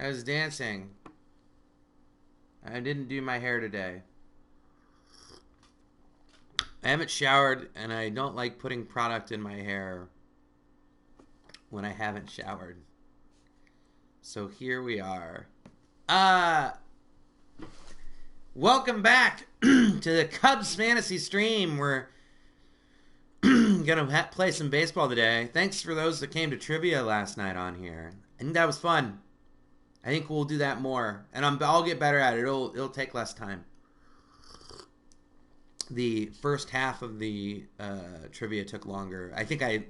I was dancing. I didn't do my hair today. I haven't showered, and I don't like putting product in my hair when I haven't showered. So here we are. Uh, Welcome back to the Cubs fantasy stream. We're gonna play some baseball today. Thanks for those that came to trivia last night on here. I think that was fun. I think we'll do that more, and I'll get better at it. It'll take less time. The first half of the trivia took longer. I think I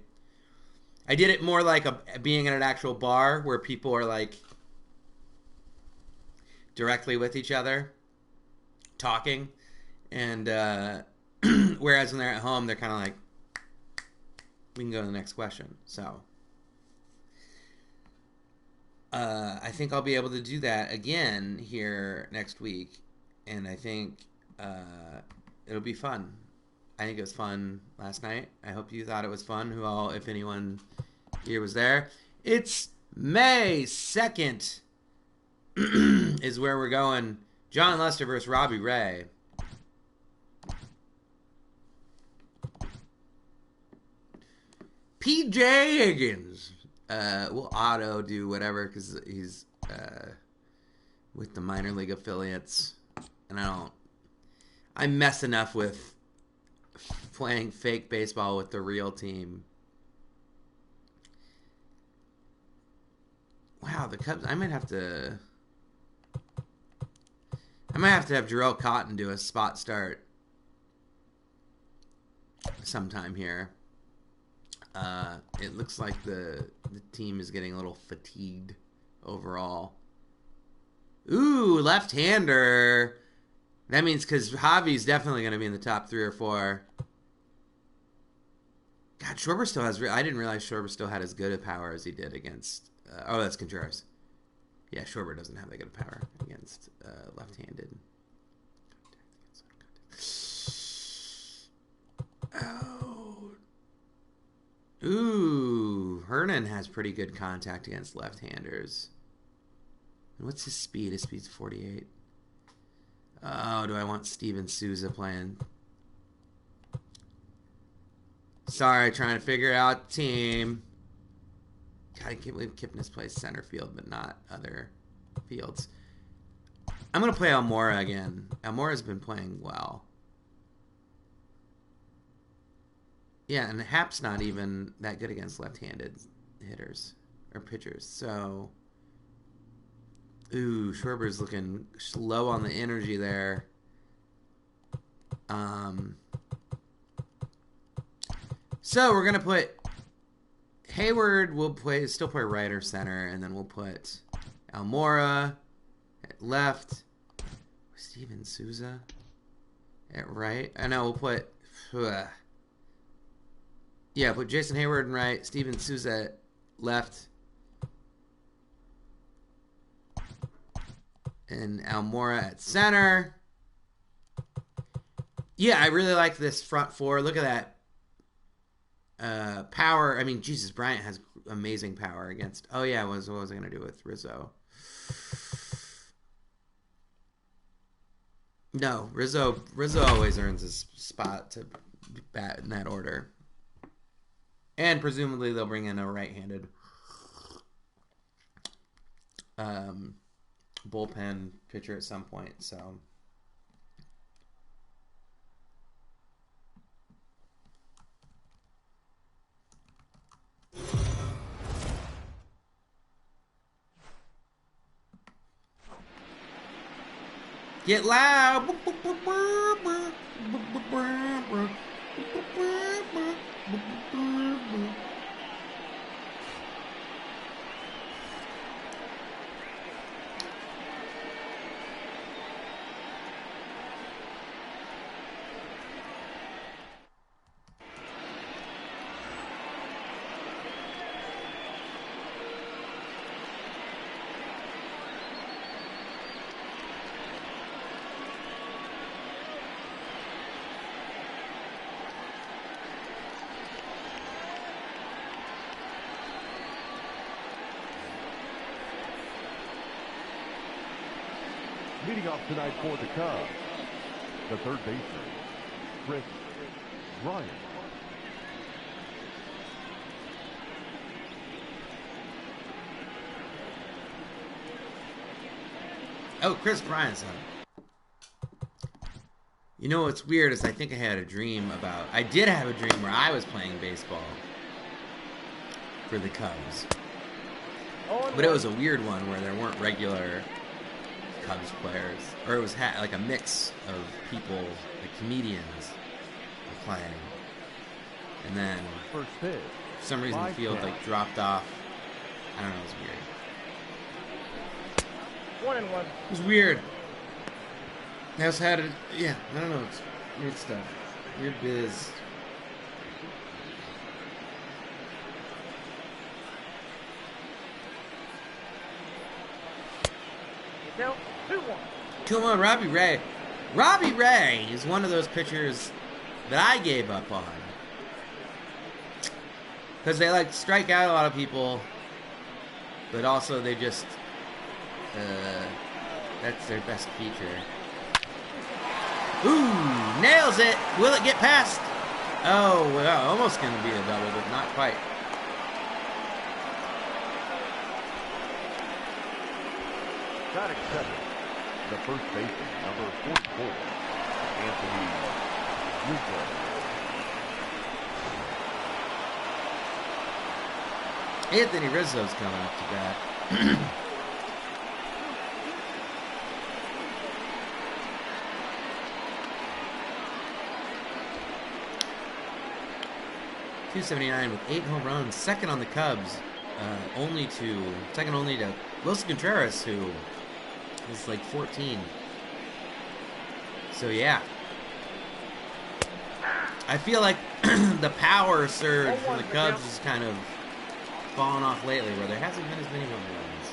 did it more like being in an actual bar where people are like directly with each other talking, and whereas when they're at home, they're kind of like, we can go to the next question. So I think I'll be able to do that again here next week, and I think it'll be fun. I think it was fun last night. I hope you thought it was fun. Who all, if anyone here was there. It's May 2nd is where we're going. John Lester versus Robbie Ray. PJ Higgins. We'll auto do whatever because he's with the minor league affiliates. And I mess enough with playing fake baseball with the real team. Wow, the Cubs. I might have to have Jarrell Cotton do a spot start sometime here. It looks like the team is getting a little fatigued overall. Ooh, left-hander. That means because Javi's definitely going to be in the top 3 or 4. God, Schwarber still has... I didn't realize Schwarber still had as good a power as he did against... oh, that's Contreras. Yeah, Schwarber doesn't have that good a power against left-handed. Oh. Ooh, Hernan has pretty good contact against left-handers. And what's his speed? His speed's 48. Oh, do I want Steven Souza playing? Sorry, trying to figure out team. God, I can't believe Kipnis plays center field, but not other fields. I'm going to play Almora again. Almora's been playing well. Yeah, and Hap's not even that good against left-handed hitters or pitchers. So, ooh, Schwarber's looking low on the energy there. So we're gonna put Hayward. We'll still play right or center, and then we'll put Almora at left. Steven Souza at right. I know we'll put. Yeah, put Jason Hayward in right, Steven Souza at left, and Almora at center. Yeah, I really like this front 4. Look at that power. I mean, Jesus, Bryant has amazing power against... Oh, yeah, what was I going to do with Rizzo? No, Rizzo always earns his spot to bat in that order. And presumably they'll bring in a right-handed bullpen pitcher at some point. So get loud. Leading off tonight for the Cubs, the third baseman, Chris Bryant. Oh, Chris Bryant's son. You know what's weird is I think I had a dream about... I did have a dream where I was playing baseball for the Cubs. But it was a weird one where there weren't regular Cubs players. Or it was like a mix of people, like comedians were playing. And then First pitch. for some reason the field like dropped off. I don't know, it was weird. 1-1. It was weird. I also had it, yeah, I don't know, it's weird stuff. Weird biz. Count 2-1. Come on, Robbie Ray. Robbie Ray is one of those pitchers that I gave up on. Because they like strike out a lot of people, but also they just, that's their best feature. Ooh, nails it. Will it get past? Oh, well, almost going to be a double, but not quite. Got accepted. The first baseman, number 44, Anthony Rizzo. Anthony Rizzo's coming up to bat. 279 with 8 home runs, second on the Cubs, second only to Wilson Contreras, who is like 14. So I feel like the power surge from the Cubs is kind of fallen off lately, where there hasn't been as many home runs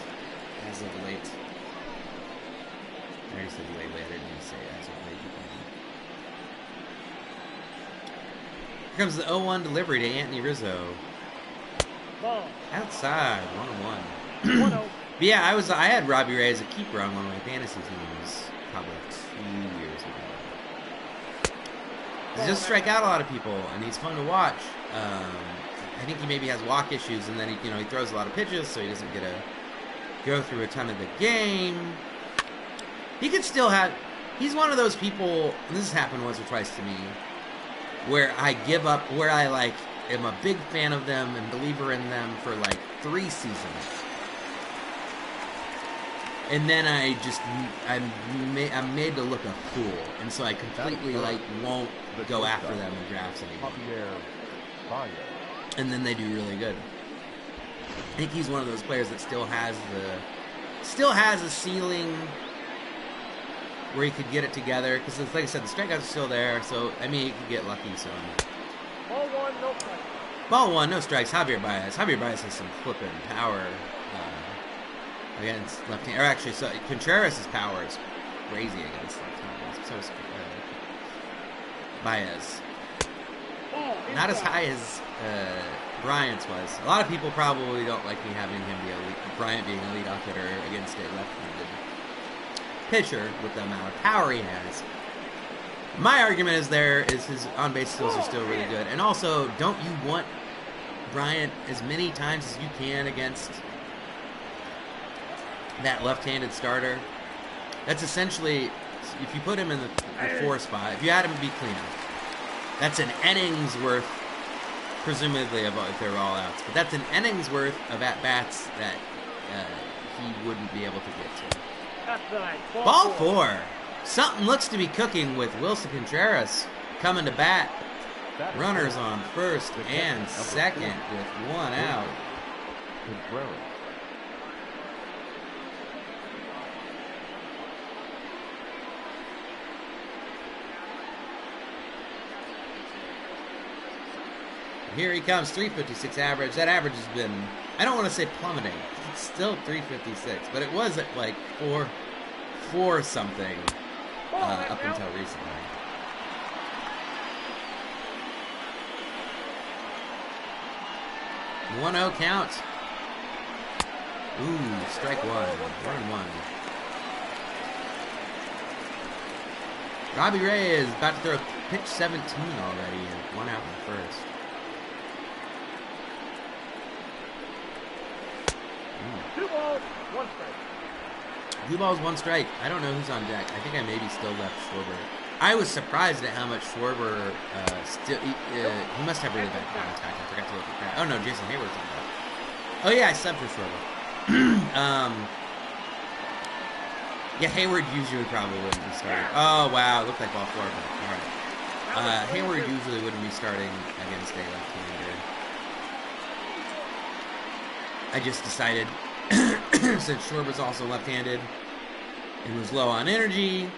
as of late. I already said lately, I didn't even say as of late. Here comes the 0-1 delivery to Anthony Rizzo. Ball. Outside, 1-1. 1-0. But yeah, I had Robbie Ray as a keeper on one of my fantasy teams probably 2 years ago. He does strike out a lot of people, and he's fun to watch. I think he maybe has walk issues, and then he throws a lot of pitches, so he doesn't get to go through a ton of the game. He could still have. He's one of those people, and this has happened once or twice to me, where I give up, where I am a big fan of them and believer in them for 3 seasons. And then I'm made to look a fool, and so I completely won't go after them in drafts anymore. And then they do really good. I think he's one of those players that still has a ceiling where he could get it together, because like I said, the strikeouts are still there, so he could get lucky. So Ball 1, no strikes. Ball 1, no strikes. Javier Baez has some flipping power against left-hand. Or actually, so Contreras' power is crazy against left-handers. So is Baez. Not as high as Bryant's was. A lot of people probably don't like me having him Bryant being a leadoff hitter against a left-handed pitcher with the amount of power he has. My argument is his on-base skills are still really good. And also, don't you want Bryant as many times as you can against that left-handed starter? That's essentially, if you put him in the 4 spot, if you had him be cleanup, that's an inning's worth, presumably, if they're all outs, but that's an inning's worth of at-bats that he wouldn't be able to get to. Outside. Ball 4. Something looks to be cooking with Wilson Contreras coming to bat. Runners on first and second with 1 out. Here he comes, 356 average. That average has been, I don't want to say plummeting. It's still 356, but it was at 4 something up until recently. One 1-0 count. Ooh, strike 1. 1-1. Robbie Ray is about to throw pitch 17 already and 1 out in the first. 2 balls, 1 strike. 2 balls, 1 strike. I don't know who's on deck. I think I maybe still left Schwarber. I was surprised at how much Schwarber still. He must have really bad contact. I forgot to look at that. Oh no, Jason Hayward's on deck. Oh yeah, I subbed for Schwarber. Yeah, Hayward usually probably wouldn't be starting. Oh wow, it looked like ball 4. But all right. Hayward usually wouldn't be starting against a left-hander. I just decided, since Schwarber's also left-handed and was low on energy,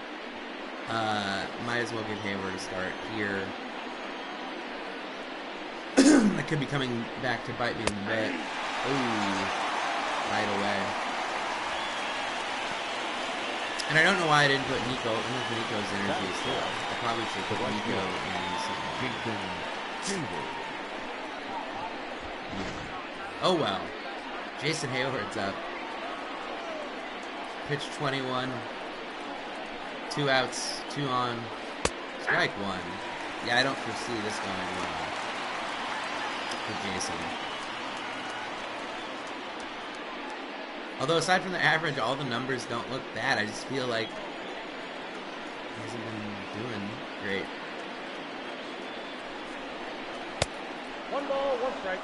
might as well give Hayward a start here. That could be coming back to bite me in the butt. Ooh, right away. And I don't know why I didn't put Nico. I don't know if Nico's energy is still. I probably should put Nico in something. Oh well. Jason Hayward's up. Pitch 21. 2 outs, 2 on. Strike 1. Yeah, I don't foresee this going well for Jason. Although aside from the average, all the numbers don't look bad. I just feel like he hasn't been doing great. 1 ball, 1 strike.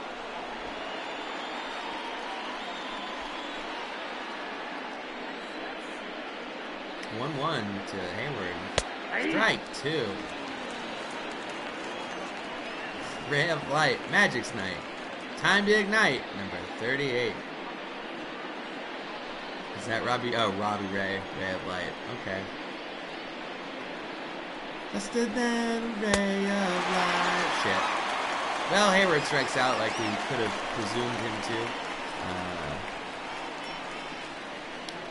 1-1 to Hayward. Strike 2. Ray of Light. Magic's Night. Time to Ignite. Number 38. Is that Robbie? Oh, Robbie Ray. Ray of Light. Okay. Just a then ray of light. Shit. Well, Hayward strikes out like we could have presumed him to.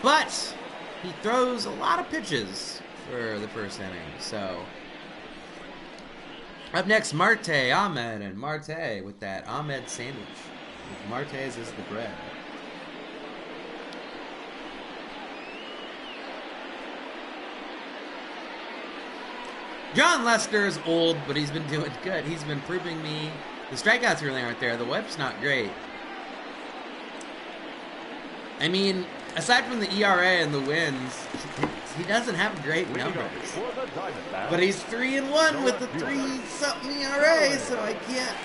But he throws a lot of pitches for the first inning. So up next, Marte, Ahmed, and Marte with that Ahmed sandwich. Marte's is the bread. John Lester is old, but he's been doing good. He's been proving me the strikeouts really aren't there. The whip's not great. I mean, aside from the ERA and the wins, he doesn't have great numbers. But he's 3-1 with the 3-something ERA, so I can't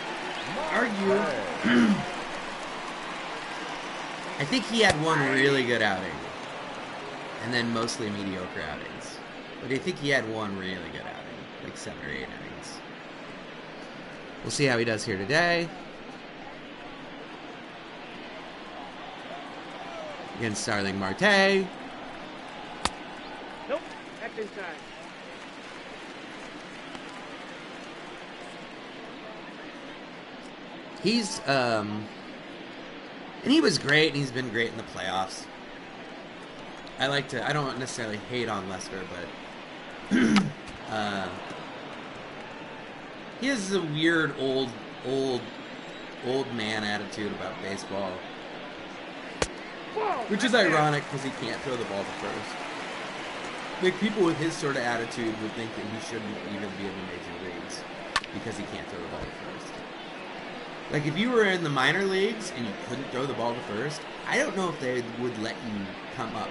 argue. I think he had one really good outing, and then mostly mediocre outings. But I think he had one really good outing. Like 7 or 8 innings. We'll see how he does here today. Against Starling Marte. Nope, that's inside. He's and he was great, and he's been great in the playoffs. I don't necessarily hate on Lester, but he has a weird old man attitude about baseball, which is ironic because he can't throw the ball to first. Like, people with his sort of attitude would think that he shouldn't even be in the major leagues because he can't throw the ball to first. Like, if you were in the minor leagues and you couldn't throw the ball to first, I don't know if they would let you come up,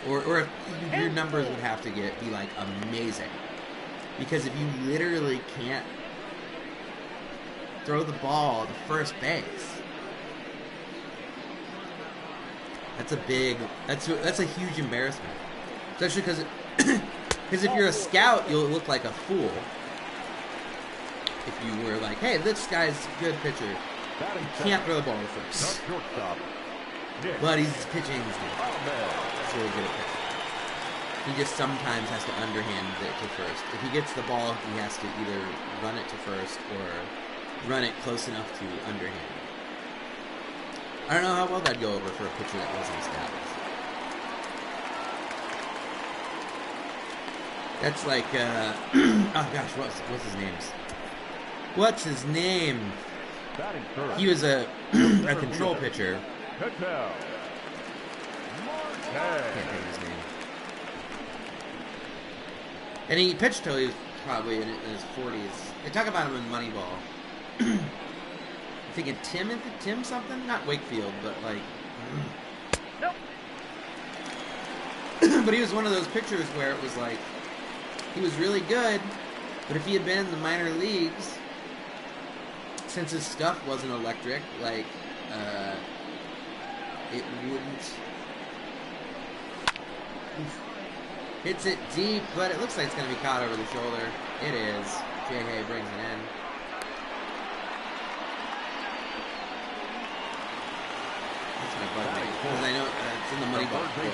or if your numbers would have to be like amazing. Because if you literally can't throw the ball to first base, that's a huge embarrassment. Especially because if you're a scout, you'll look like a fool. If you were like, hey, this guy's a good pitcher, he can't throw the ball to first. But he's pitching. He's really good at pitching. He just sometimes has to underhand it to first. If he gets the ball, he has to either run it to first or run it close enough to underhand it. I don't know how well that'd go over for a pitcher that wasn't established. That's like, oh gosh, what's his name? What's his name? He was a control pitcher. Can't think of his name. And he pitched till he was probably in his 40s. They talk about him in Moneyball. I'm thinking Tim something? Not Wakefield, but like... Nope. But he was one of those pitchers where it was like, he was really good, but if he had been in the minor leagues, since his stuff wasn't electric, like, it wouldn't... Hits it deep, but it looks like it's going to be caught over the shoulder. It is. Jay Hay brings it in. That's my bug me, because I know it's in the Moneyball book.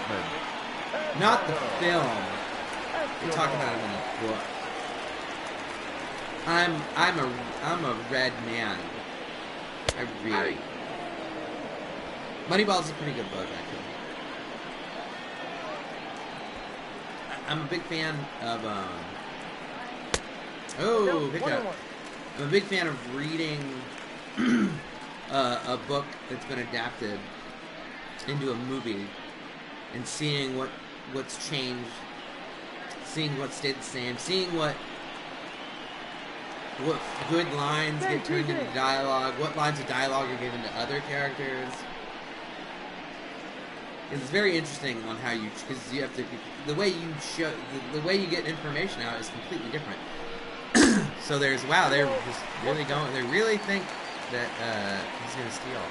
Not the film. They talk about it in the book. I'm a red man. I really... Moneyball's a pretty good book, actually. I'm a big fan of, oh, good job. I'm a big fan of reading a book that's been adapted into a movie and seeing what's changed, seeing what stayed the same, seeing what good lines get turned into dialogue, what lines of dialogue are given to other characters. It's very interesting on how you, because you have to, the way you show, the way you get information out is completely different. So there's, wow, they're just really going, they really think that he's going to steal.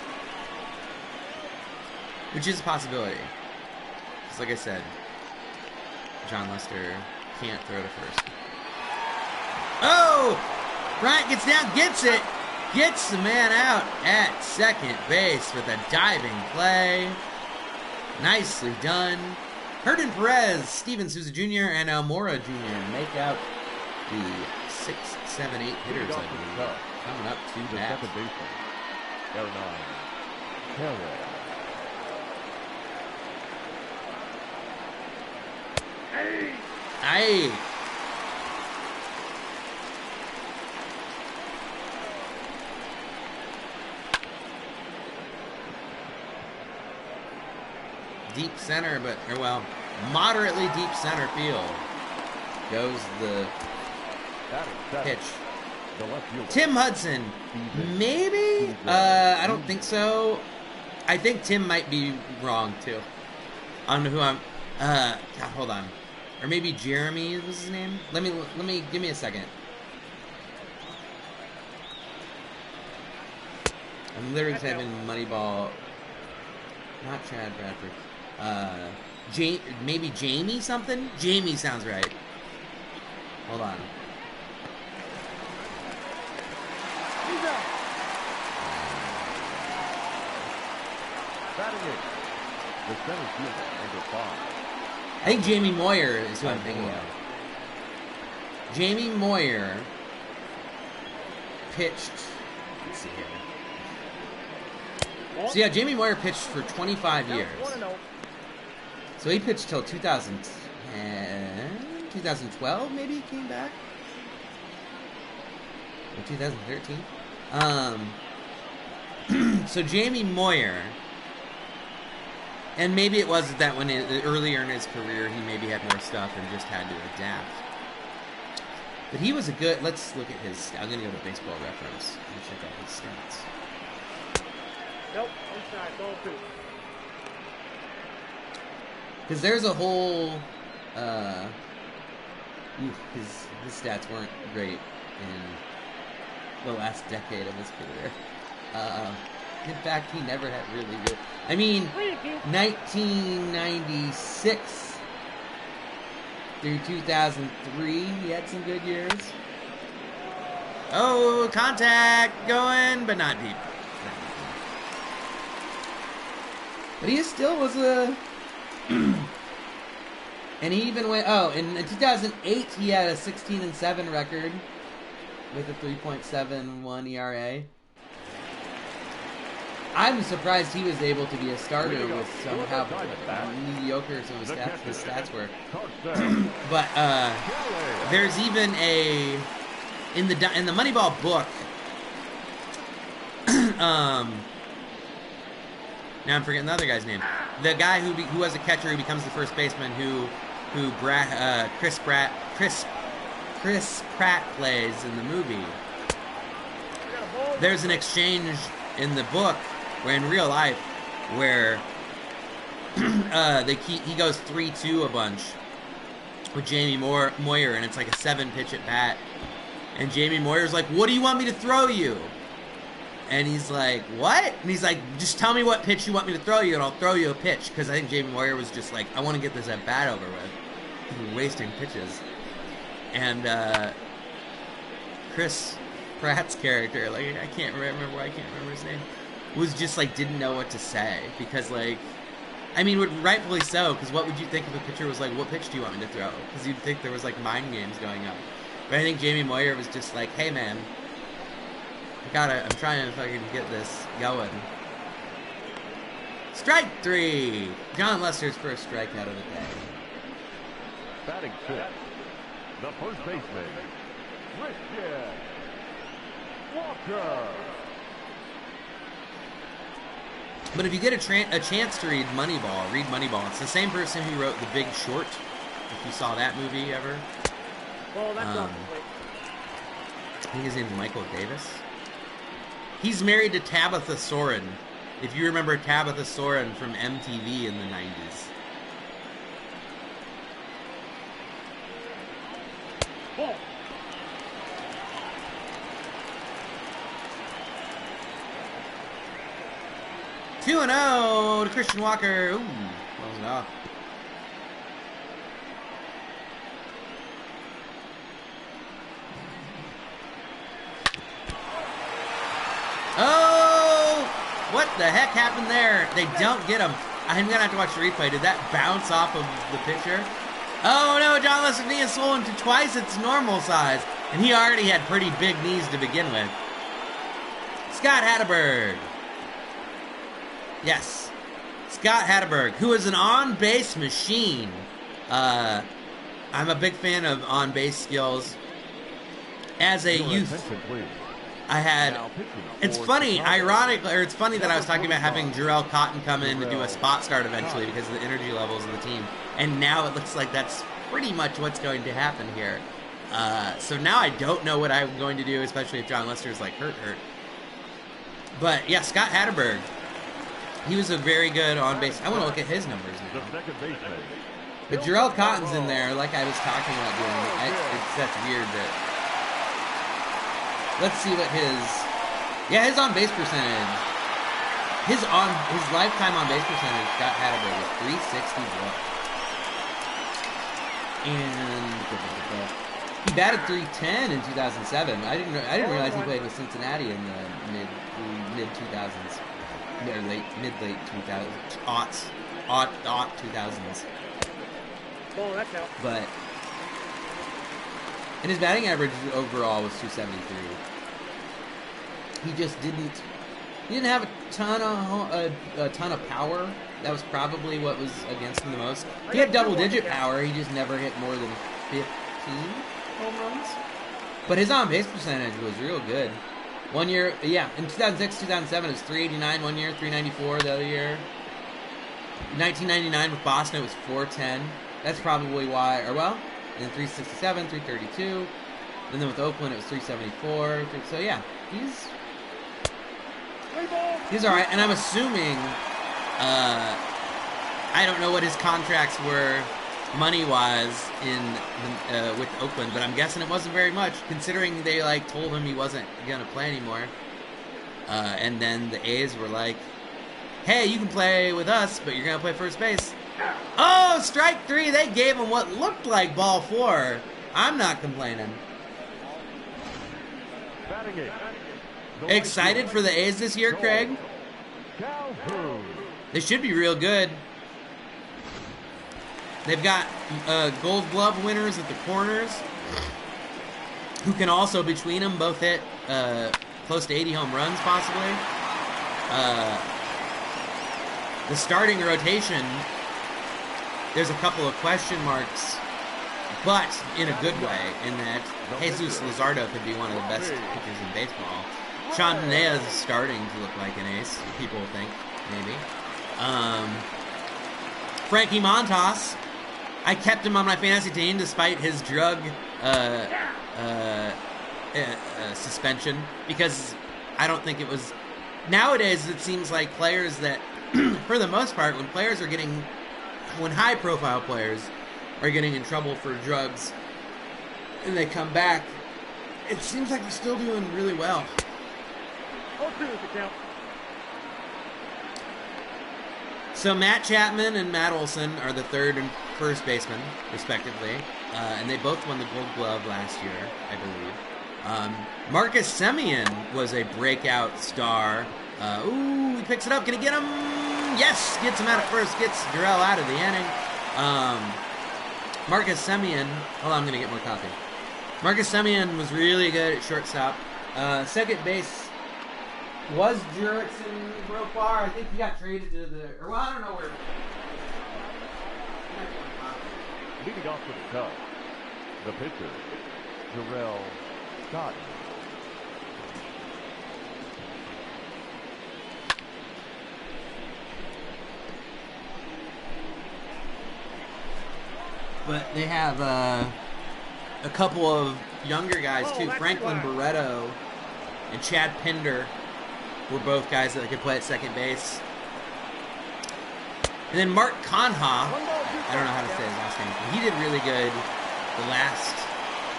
Which is a possibility. Just like I said, John Lester can't throw to first. Oh! Bryant gets down, gets it! Gets the man out at second base with a diving play. Nicely done. Hernan Perez, Steven Souza Jr., and Almora Jr. make out the 6, 7, 8 hitters, I believe, coming up to bat. Second baseman, Hernan Perez. Aye. Deep center, but, or well, moderately deep center field goes the pitch. Tim Hudson, maybe? I don't think so. I think Tim might be wrong, too. I don't know who I'm, God, hold on. Or maybe Jeremy was his name? Give me a second. I'm literally typing Moneyball. Not Chad Bradford. Maybe Jamie something? Jamie sounds right. Hold on. He's out. Batting it, the center fielder, number 5. I think Jamie Moyer is who I'm thinking of. Jamie Moyer pitched. Let's see here. So yeah, Jamie Moyer pitched for 25 years. So he pitched till 2010, 2012 maybe he came back? Or 2013? So Jamie Moyer, and maybe it was that when earlier in his career he maybe had more stuff and just had to adapt. But he was a good, let's look at his, I'm going to go to Baseball Reference and check out his stats. Nope, inside, ball 2. Because there's a whole, his stats weren't great in the last decade of his career. In fact, he never had really good. I mean, 1996 through 2003, he had some good years. Oh, contact going, but not deep. But he still was a... And he even went... Oh, in 2008, he had a 16-7 record with a 3.71 ERA. I'm surprised he was able to be a starter with somehow mediocre some of his stats were. But there's even a... In the Moneyball book... Now I'm forgetting the other guy's name. The guy who was a catcher who becomes the first baseman, Chris Chris Pratt plays in the movie. I got a ball. There's an exchange in the book, where in real life, where he goes 3-2 a bunch with Jamie Moyer, and it's like a 7-pitch at bat. And Jamie Moyer's like, "What do you want me to throw you?" And he's like, "What?" And he's like, "Just tell me what pitch you want me to throw you, and I'll throw you a pitch." Because I think Jamie Moyer was just like, "I want to get this at bat over with. We're wasting pitches." And Chris Pratt's character, like I can't remember his name, was just like didn't know what to say because like. I mean, rightfully so, because what would you think if a pitcher was like, "What pitch do you want me to throw?" Because you'd think there was like mind games going on. But I think Jamie Moyer was just like, "Hey man, I'm trying to fucking get this going." Strike 3! John Lester's first strikeout of the day. Batting fifth, the first baseman, Christian Walker. But if you get a chance to read Moneyball. It's the same person who wrote The Big Short. If you saw that movie ever. Ball, that's off the plate. I think his name's Michael Davis. He's married to Tabitha Soren. If you remember Tabitha Soren from MTV in the 90s. Ball. Two 2-0 to Christian Walker. Ooh, close it off. Oh, what the heck happened there? They don't get him. I'm gonna have to watch the replay. Did that bounce off of the pitcher? Oh no, John Lester's knee is swollen to twice its normal size, and he already had pretty big knees to begin with. Scott Hatteberg. Yes, Scott Hatteberg, who is an on-base machine. I'm a big fan of on-base skills. As a youth, I had. It's funny, it's funny that I was talking about having Jarrell Cotton come in to do a spot start eventually because of the energy levels of the team, and now it looks like that's pretty much what's going to happen here. So now I don't know what I'm going to do, especially if John Lester's like hurt. But yeah, Scott Hatteberg. He was a very good on-base. I want to look at his numbers now. But Jarrell Cotton's in there, like I was talking about doing. That's weird. Let's see what his on-base percentage. His lifetime on-base percentage, Scott Hatteberg, is .360. And he batted .310 in 2007. I didn't realize he played with Cincinnati in the mid 2000s. Mid-late 2000s, aught 2000s. Ball, that's out. But, and his batting average overall was .273. He just didn't have a ton of power. That was probably what was against him the most. He had double-digit power. He just never hit more than 15 home runs. But his on-base percentage was real good. 1 year, yeah, in 2006, 2007, it was .389 one year, .394 the other year. In 1999 with Boston, it was .410. That's probably why, and then .367, .332. And then with Oakland, it was .374. So yeah, he's all right. And I'm assuming, I don't know what his contracts were money-wise with Oakland, but I'm guessing it wasn't very much, considering they told him he wasn't gonna play anymore. And then the A's were like, "Hey, you can play with us, but you're gonna play first base." Oh, strike 3! They gave him what looked like ball 4. I'm not complaining. Excited for the A's this year, Craig? They should be real good. They've got Gold Glove winners at the corners, who can also, between them, both hit close to 80 home runs, possibly. The starting rotation, there's a couple of question marks, but in a good way, in that Jesus Luzardo could be one of the best pitchers in baseball. Sean Manaea is starting to look like an ace, people think, maybe. Frankie Montas, I kept him on my fantasy team despite his drug uh, suspension, because I don't think it was. Nowadays, it seems like players that, for the most part, when high-profile players are getting in trouble for drugs and they come back, it seems like they're still doing really well. 0-2 is the count. So Matt Chapman and Matt Olson are the third and first baseman, respectively, and they both won the Gold Glove last year, I believe. Marcus Semien was a breakout star. He picks it up. Can he get him? Yes! Gets him out at first. Gets Durrell out of the inning. Marcus Semien. Hold on, I'm going to get more coffee. Marcus Semien was really good at shortstop. Second base was Jurickson Profar. I think he got traded to I don't know where. Leading off for the Cubs, the pitcher, Jarrell Scott. But they have a couple of younger guys too. Franklin Barreto and Chad Pinder were both guys that could play at second base. And then Mark Conha, I don't know how to say his last name, but he did really good the last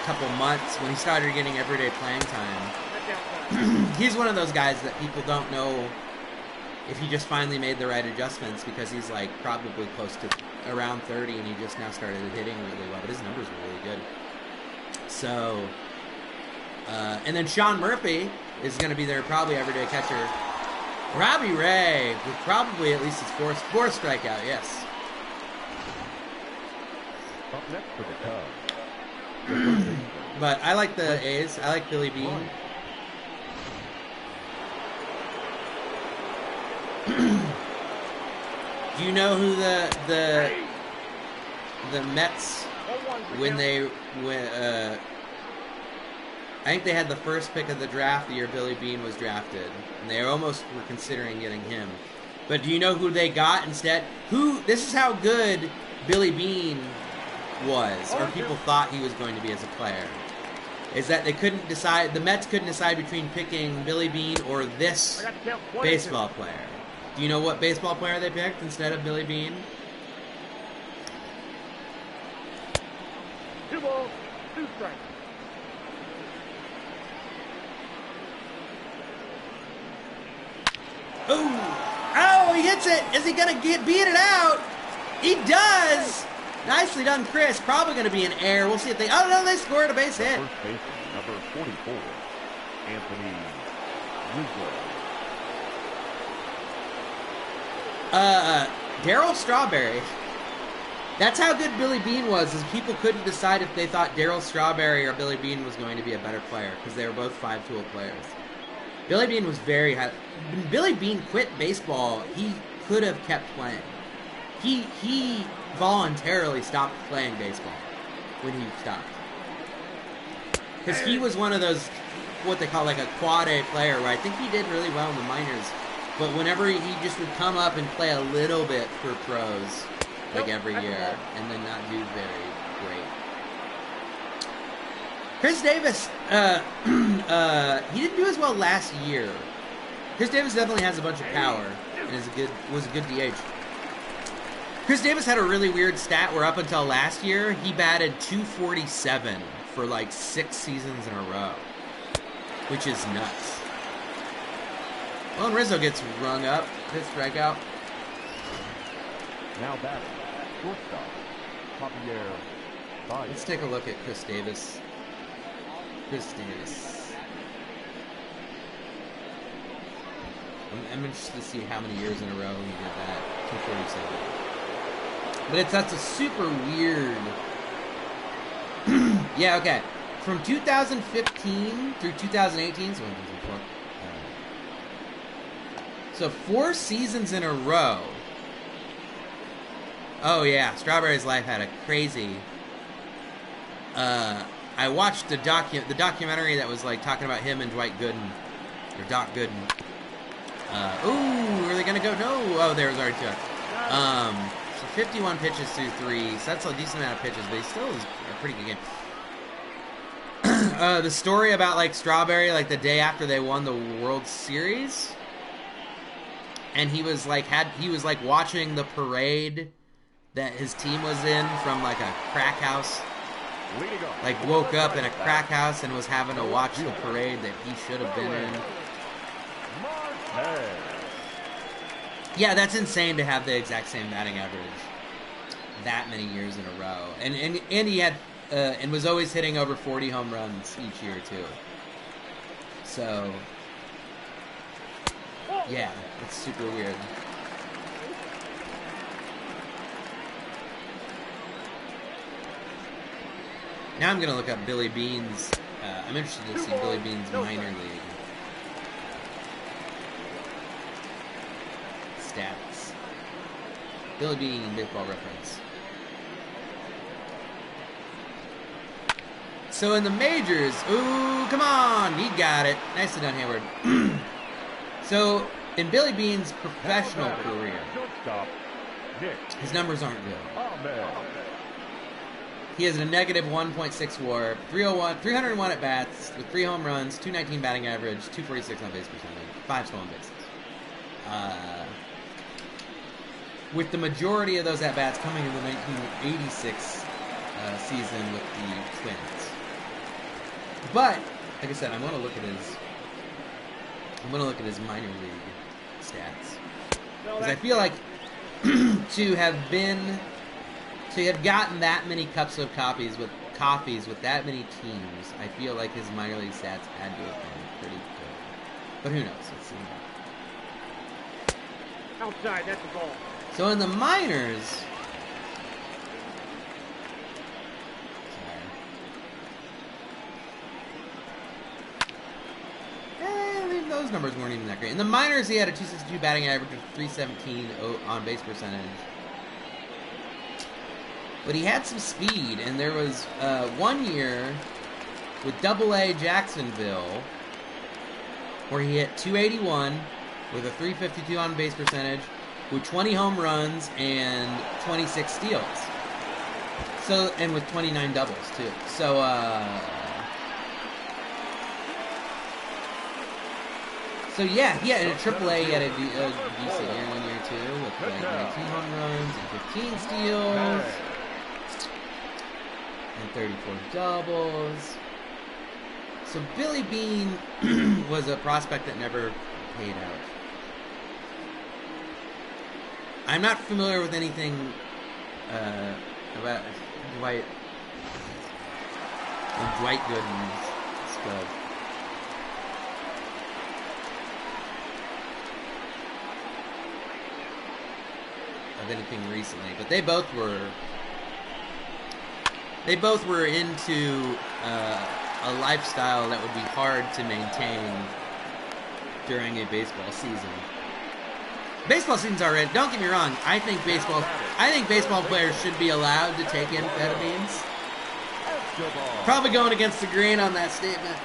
couple months when he started getting everyday playing time. He's one of those guys that people don't know if he just finally made the right adjustments, because he's like probably close to around 30 and he just now started hitting really well, but his numbers were really good. So, and then Sean Murphy is going to be their probably everyday catcher. Robbie Ray with probably at least his fourth strikeout, yes. Up next for the Cubs. But I like the A's. I like Billy Beane. Do you know who the Mets, when I think they had the first pick of the draft the year Billy Beane was drafted, and they almost were considering getting him. But do you know who they got instead? This is how good Billy Beane was, or people thought he was going to be as a player, is that they couldn't decide, the Mets couldn't decide between picking Billy Beane or this baseball player. Do you know what baseball player they picked instead of Billy Beane? 2 balls, 2 strikes. Oh, he hits it. Is he going to beat it out? He does. Nicely done, Chris. Probably going to be an error. We'll see if they... Oh, no, they scored a base hit. First baseman, number 44, Anthony Rizzo. Darryl Strawberry. That's how good Billy Beane was, is people couldn't decide if they thought Darryl Strawberry or Billy Beane was going to be a better player, because they were both 5-tool players. Billy Beane was very high. When Billy Beane quit baseball, he could have kept playing. He voluntarily stopped playing baseball when he stopped. Because he was one of those, what they call like a quad A player, where I think he did really well in the minors. But whenever he just would come up and play a little bit for pros, like every year, and then not do very great. Chris Davis, he didn't do as well last year. Chris Davis definitely has a bunch of power and was a good DH. Chris Davis had a really weird stat where up until last year, he batted .247 for like 6 seasons in a row, which is nuts. Well, and Rizzo gets rung up. His strikeout. Now batting, shortstop, Javier Baez. Let's take a look at Chris Davis. Chris Davis. I'm interested to see how many years in a row he did that. 247. But that's a super weird... Yeah, okay. From 2015 through 2018, so 4 seasons in a row. Oh yeah, Strawberry's life had a crazy... I watched the documentary that was like talking about him and Dwight Gooden, or Doc Gooden. Ooh, are they gonna go? No. Oh, there was already 2. So 51 pitches through 3. So that's a decent amount of pitches, but he still is a pretty good game. the story about like Strawberry, like the day after they won the World Series, and he was like watching the parade that his team was in from like a crack house. Like woke up in a crack house and was having to watch the parade that he should have been in. Yeah, that's insane to have the exact same batting average that many years in a row, and he had and was always hitting over 40 home runs each year too. So yeah, it's super weird. Now I'm gonna look up Billy Bean's. I'm interested to see Billy Bean's minor league stats. Billy Bean, Baseball Reference. So in the majors, ooh, come on, he got it. Nicely done, Hayward. So in Billy Bean's professional career, his numbers aren't good. He has a negative 1.6 WAR, 301 at bats with 3 home runs, 219 batting average, 246 on base percentage, 5 stolen bases. With the majority of those at bats coming in the 1986 season with the Twins. But like I said, I'm going to look at his minor league stats because I feel like to have gotten that many cups of coffees with that many teams, I feel like his minor league stats had to have been pretty good. But who knows? Let's see. Outside, that's the ball. So in the minors, those numbers weren't even that great. In the minors, he had a 262 batting average with 317 on base percentage. But he had some speed, and there was one year with Double-A Jacksonville where he hit 281 with a 352 on base percentage with 20 home runs and 26 steals. So, and with 29 doubles too. So yeah, in a Triple-A, he had a decent year one year too with like 19 home runs and 15 steals. And 34 doubles. So Billy Bean was a prospect that never paid out. I'm not familiar with anything about Dwight Gooden's stuff. Of anything recently, but they both were into a lifestyle that would be hard to maintain during a baseball season. Baseball season's already. Don't get me wrong. I think baseball players should be allowed to take amphetamines. Probably going against the grain on that statement,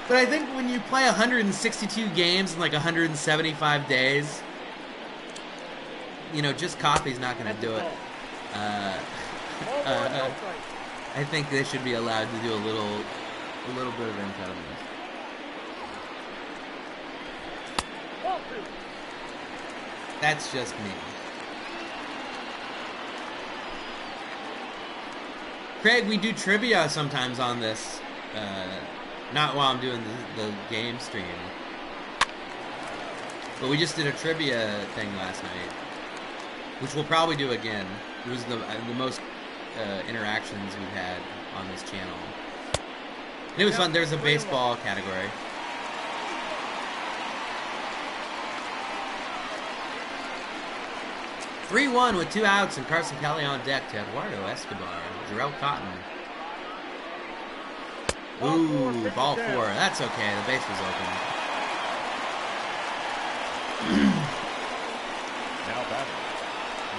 but I think when you play 162 games in like 175 days, just coffee's not going to do it. I think they should be allowed to do a little bit of amphetamines. That's just me. Craig, we do trivia sometimes on this. Not while I'm doing the game stream. But we just did a trivia thing last night, which we'll probably do again. It was the most interactions we've had on this channel. And it was fun. There's a baseball category. (3-1) with 2 outs and Carson Kelly on deck to Eduardo Escobar. Jarrell Cotton. Ooh, ball 4. That's okay. The base was open. Now batting.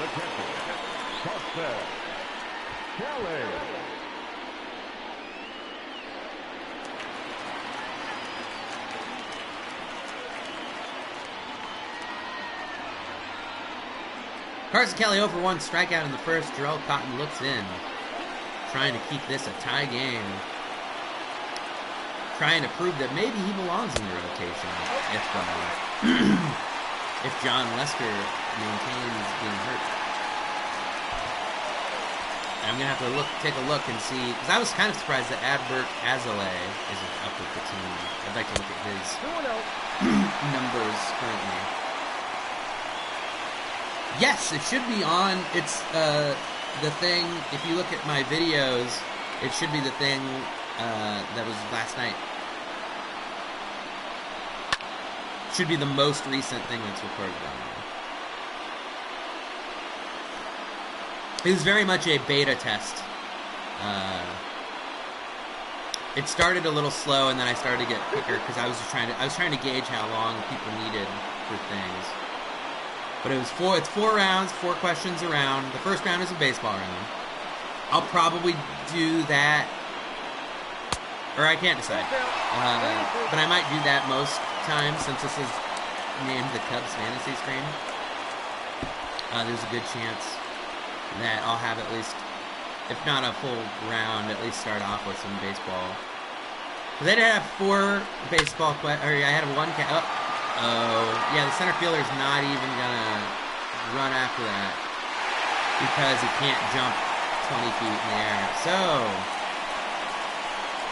The catcher, Carson Kelly. Carson Kelly 0 for 1, strikeout in the first. Jarrell Cotton looks in, trying to keep this a tie game. trying to prove that maybe he belongs in the rotation if if John Lester maintains being hurt. I'm gonna have to take a look and see, because I was kind of surprised that Adbert Azale isn't up with the team. I'd like to look at his numbers currently. Yes, it should be on. It's the thing. If you look at my videos, it should be the thing that was last night. Should be the most recent thing that's recorded on there. It was very much a beta test. It started a little slow, and then I started to get quicker because I was trying to gauge how long people needed for things. But it's 4 rounds, 4 questions a round. The first round is a baseball round. I'll probably do that, or I can't decide. But I might do that most times since this is named the Cubs Fantasy Stream. There's a good chance that I'll have at least, if not a full round, at least start off with some baseball. Because I did have 4 baseball I had 1 yeah, the center fielder's not even gonna run after that because he can't jump 20 feet in the air. So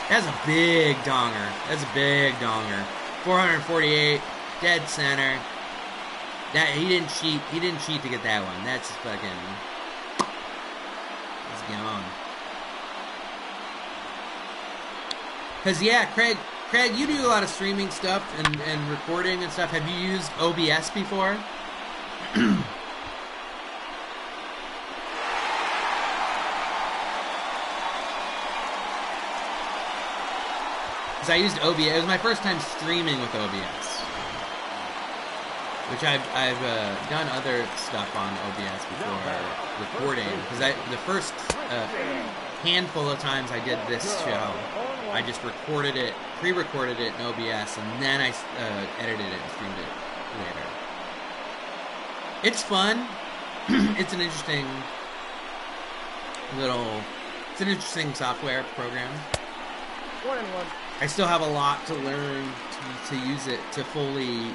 that's a big donger. 448, dead center. That he didn't cheat. He didn't cheat to get that one. That's fucking. Let's get on. Cause yeah, Craig, you do a lot of streaming stuff and recording and stuff. Have you used OBS before? Because I used OBS. It was my first time streaming with OBS. Which I've done other stuff on OBS before recording. Because the first handful of times I did this show, I just recorded it, pre-recorded it in OBS, and then I edited it and streamed it later. It's fun. It's an interesting software program. 1-1. I still have a lot to learn to use it to fully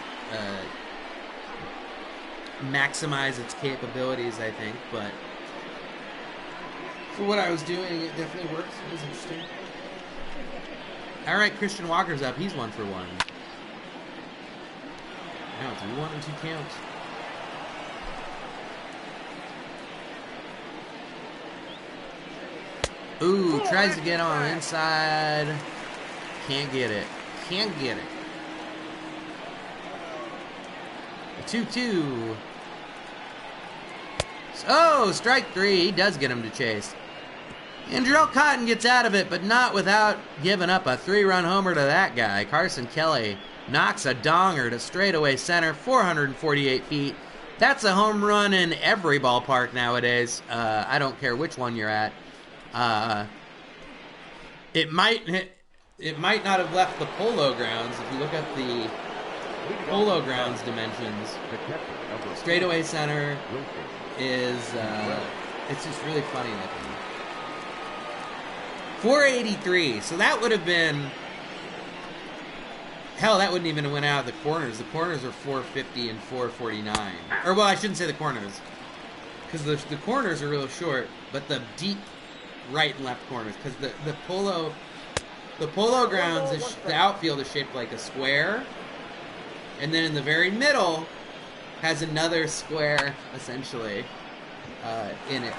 maximize its capabilities, I think, but for what I was doing, it definitely worked. It was interesting. Alright, Christian Walker's up. He's 1 for 1. Now it's 1 and 2 counts. Ooh, tries to get on the inside. Can't get it. Can't get it. 2-2. Oh, strike 3. He does get him to chase. And Jarrell Cotton gets out of it, but not without giving up a 3-run homer to that guy. Carson Kelly knocks a donger to straightaway center, 448 feet. That's a home run in every ballpark nowadays. I don't care which one you're at. It might not have left the Polo Grounds. If you look at the Polo Grounds dimensions, straightaway center is it's just really funny looking. 483. So that would have been, hell, that wouldn't even have went out of the corners. The corners are 450 and 449. Or well, I shouldn't say the corners, because the corners are real short, but the deep right and left corners, because the Polo Grounds, the outfield is shaped like a square, and then in the very middle has another square, essentially, in it.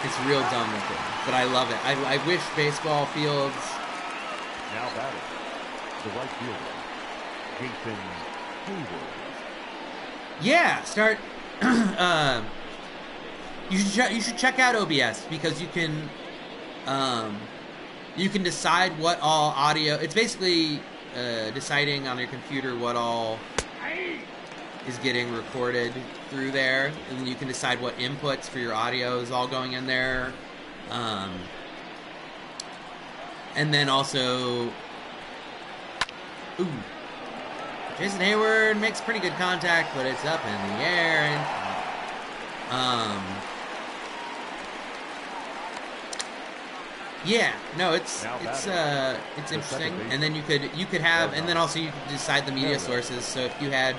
It's real dumb looking, but I love it. I wish baseball fields. Now batting, the right fielder, Jason Hayward. Yeah, start. You should check out OBS because you can decide what all audio. It's basically deciding on your computer what all is getting recorded through there, and then you can decide what inputs for your audio is all going in there, and then also, Jason Hayward makes pretty good contact, but it's up in the air, and Yeah, no, it's Now interesting, second and then you could have, and then also you could decide the media sources. So if you had,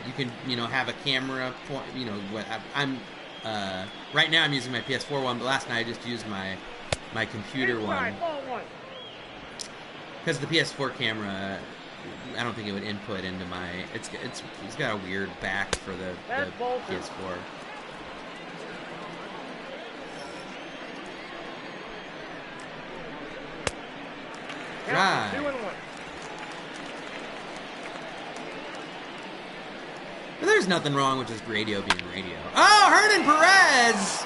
you can have a camera point. What I'm right now I'm using my PS4 one, but last night I just used my computer one Inside, ball one. because the PS4 camera, I don't think it would input into my. It's got a weird back for the That's ball two. PS4. Count Right. 2-1. But there's nothing wrong with just radio being radio. Oh, Hernan Perez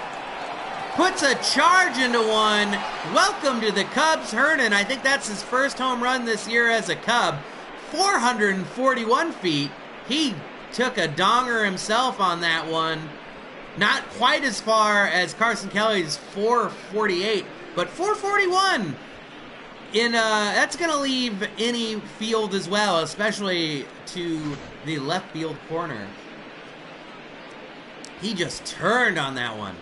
puts a charge into one. Welcome to the Cubs, Hernan. I think that's his first home run this year as a Cub. 441 feet. He took a donger himself on that one. Not quite as far as Carson Kelly's 448, but 441. That's going to leave any field as well, especially to the left field corner. He just turned on that one.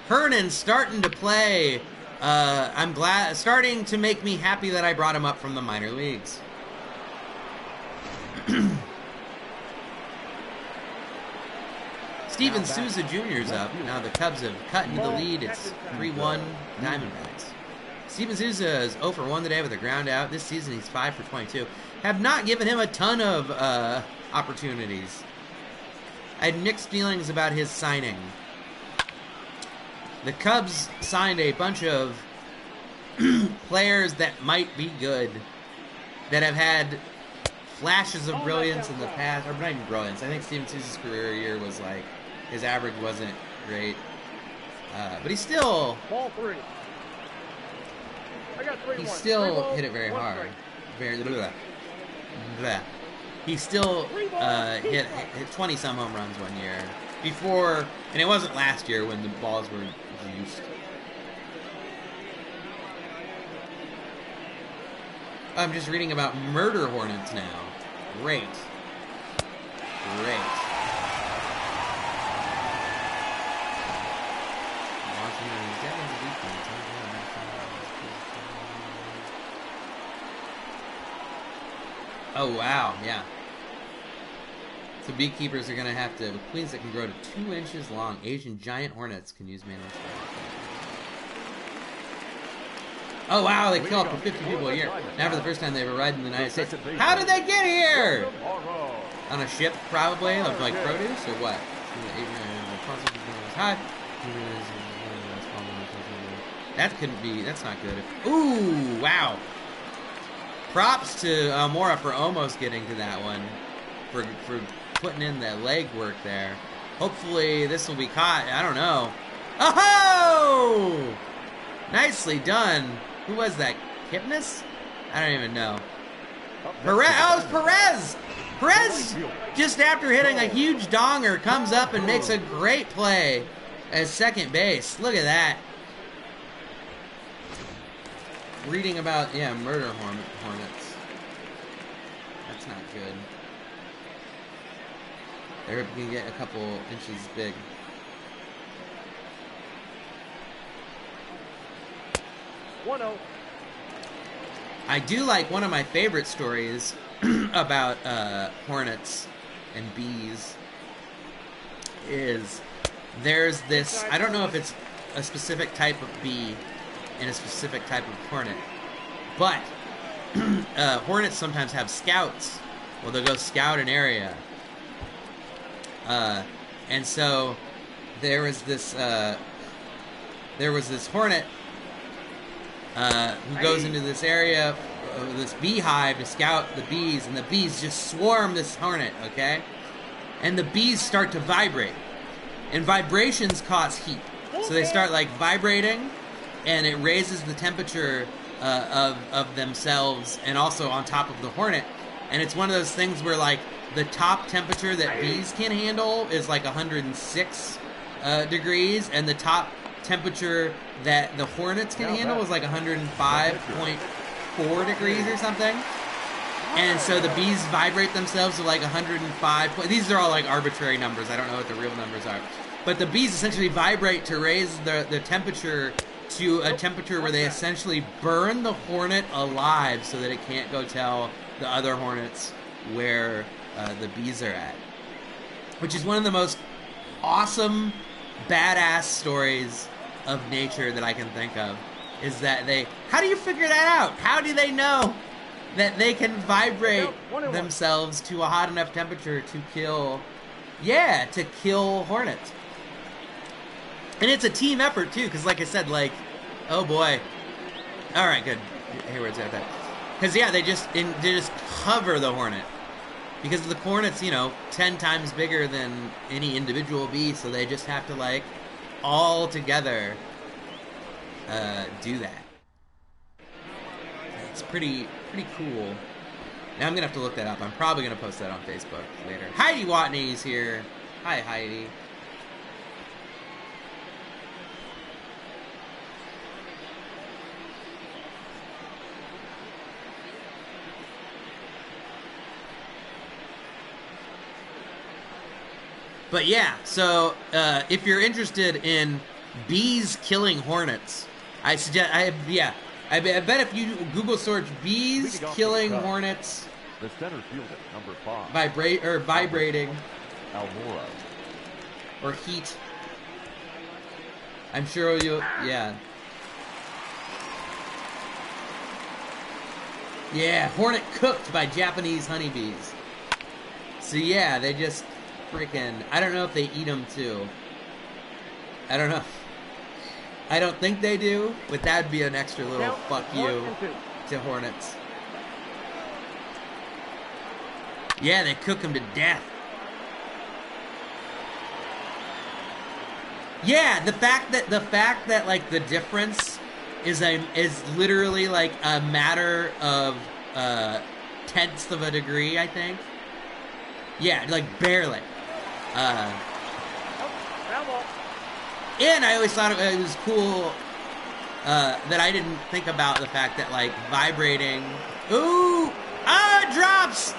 Hernan starting to play. I'm glad, starting to make me happy that I brought him up from the minor leagues. Steven Souza Jr.'s up. Now the Cubs have cut into the lead. It's 3-1 Diamondbacks. Steven Souza is 0 for 1 today with a ground out. This season he's 5 for 22. Have not given him a ton of opportunities. I had mixed feelings about his signing. The Cubs signed a bunch of players that might be good, that have had flashes of brilliance in the past, or not even brilliance. I think Steven Souza's career year was like, his average wasn't great, but he still Ball 3. I got 3-1. he still 3 balls, hit it very 1 hard. strike. Very blah. He still hit 20 some home runs one year before, and it wasn't last year when the balls were juiced. I'm just reading about murder hornets now. Great. Oh, wow, yeah. So beekeepers are going to have to, queens that can grow to 2 inches long, Asian giant hornets can use manual spray. Oh, wow, they kill up to 50 people a year. Now for the first time they've arrived in the United States. How did they get here? On a ship, probably, of like produce, or what? That couldn't be, that's not good. Ooh, wow. Props to Almora for almost getting to that one. For putting in that leg work there. Hopefully this will be caught. I don't know. Oh! Nicely done. Who was that? Kipnis? I don't even know. Perez. Oh, it's Perez! Perez, just after hitting a huge donger, comes up and makes a great play at second base. Look at that. Reading about, yeah, murder hornets. That's not good. They can get a couple inches big. I do like one of my favorite stories about hornets and bees is there's this, I don't know if it's a specific type of bee and a specific type of hornet, but hornets sometimes have scouts. Well, they'll go scout an area. And so there was this hornet who goes into this area, this beehive to scout the bees, and the bees just swarm this hornet, okay? And the bees start to vibrate, and vibrations cause heat. So they start like vibrating, and it raises the temperature of themselves, and also on top of the hornet. And it's one of those things where like the top temperature that bees can handle is like 106 degrees, and the top temperature that the hornets can handle is like 105.4 degrees or something. And so the bees vibrate themselves to like 105. These are all like arbitrary numbers. I don't know what the real numbers are. But the bees essentially vibrate to raise the temperature to a temperature where they essentially burn the hornet alive so that it can't go tell the other hornets where the bees are at. Which is one of the most awesome, badass stories of nature that I can think of. Is that how do you figure that out? How do they know that they can vibrate themselves to a hot enough temperature to kill hornets? And it's a team effort too, because like I said, oh boy. All right, good. Hayward's got that. Because they just cover the hornet, because the hornet's 10 times bigger than any individual bee, so they just have to all together do that. It's pretty cool. Now I'm gonna have to look that up. I'm probably gonna post that on Facebook later. Heidi Watney's here. Hi, Heidi. But yeah, so if you're interested in bees killing hornets, I bet if you Google search bees killing hornets, the center fielder, number 5, vibrating, Almora, or heat, I'm sure you, hornet cooked by Japanese honeybees. So yeah, they just freaking, I don't know if they eat them too. I don't know. I don't think they do, but that'd be an extra little fuck you to hornets. Yeah, they cook them to death. Yeah, the fact that the difference is literally a matter of tenths of a degree, I think. Yeah, barely. And I always thought it was cool that I didn't think about the fact that vibrating. Ooh, it drops.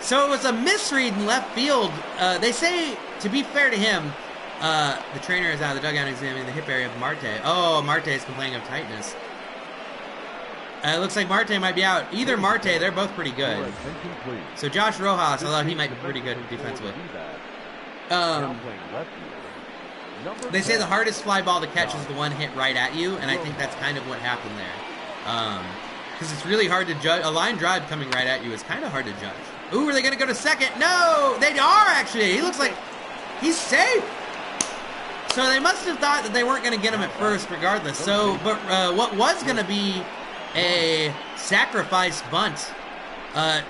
So it was a misread in left field. They say, to be fair to him, the trainer is out of the dugout examining the hip area of Marte. Oh, Marte is complaining of tightness. It looks like Marte might be out. Either Marte, they're both pretty good. So Josh Rojas, although he might be pretty good defensively. They say the hardest fly ball to catch is the one hit right at you, and I think that's kind of what happened there. Because it's really hard to judge. A line drive coming right at you is kind of hard to judge. Ooh, are they going to go to second? No! They are, actually! He looks like he's safe! So they must have thought that they weren't going to get him at first regardless. So, but what was going to be a sacrifice bunt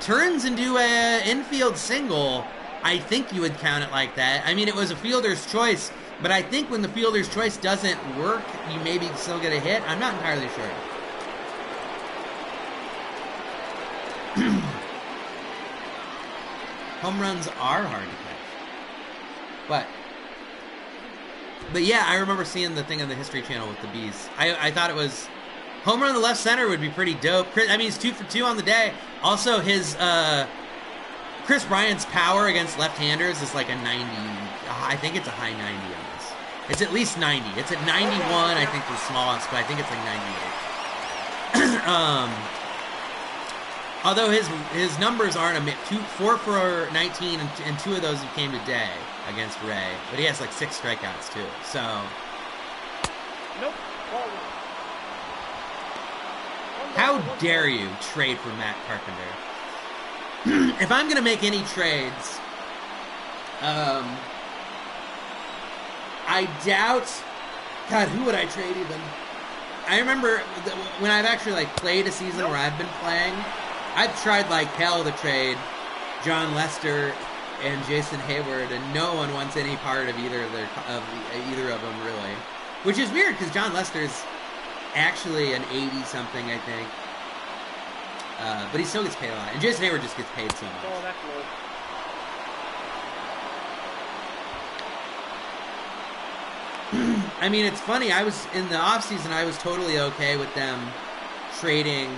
turns into an infield single. I think you would count it like that. I mean, it was a fielder's choice, but I think when the fielder's choice doesn't work, you maybe still get a hit. I'm not entirely sure. Home runs are hard to catch. But yeah, I remember seeing the thing on the History Channel with the bees. I thought it was home run in the left center would be pretty dope. I mean, he's 2 for 2 on the day. Also, his Chris Bryant's power against left-handers is like a 90. I think it's a high 90 on this. It's at least 90. It's at 91, I think, the smallest, but I think it's like 98. Although his numbers aren't 4 for 19, and 2 of those came today against Ray. But he has like 6 strikeouts too. So. Nope. How dare you trade for Matt Carpenter? If I'm gonna make any trades, I doubt. God, who would I trade even? I remember when I've actually played a season where I've been playing. I've tried like hell to trade John Lester and Jason Hayward, and no one wants any part of either of them really. Which is weird because John Lester's actually an 80-something, I think. But he still gets paid a lot, and Jason Hayward just gets paid so much. Oh, that's low. I mean, it's funny. I was in the offseason, I was totally okay with them trading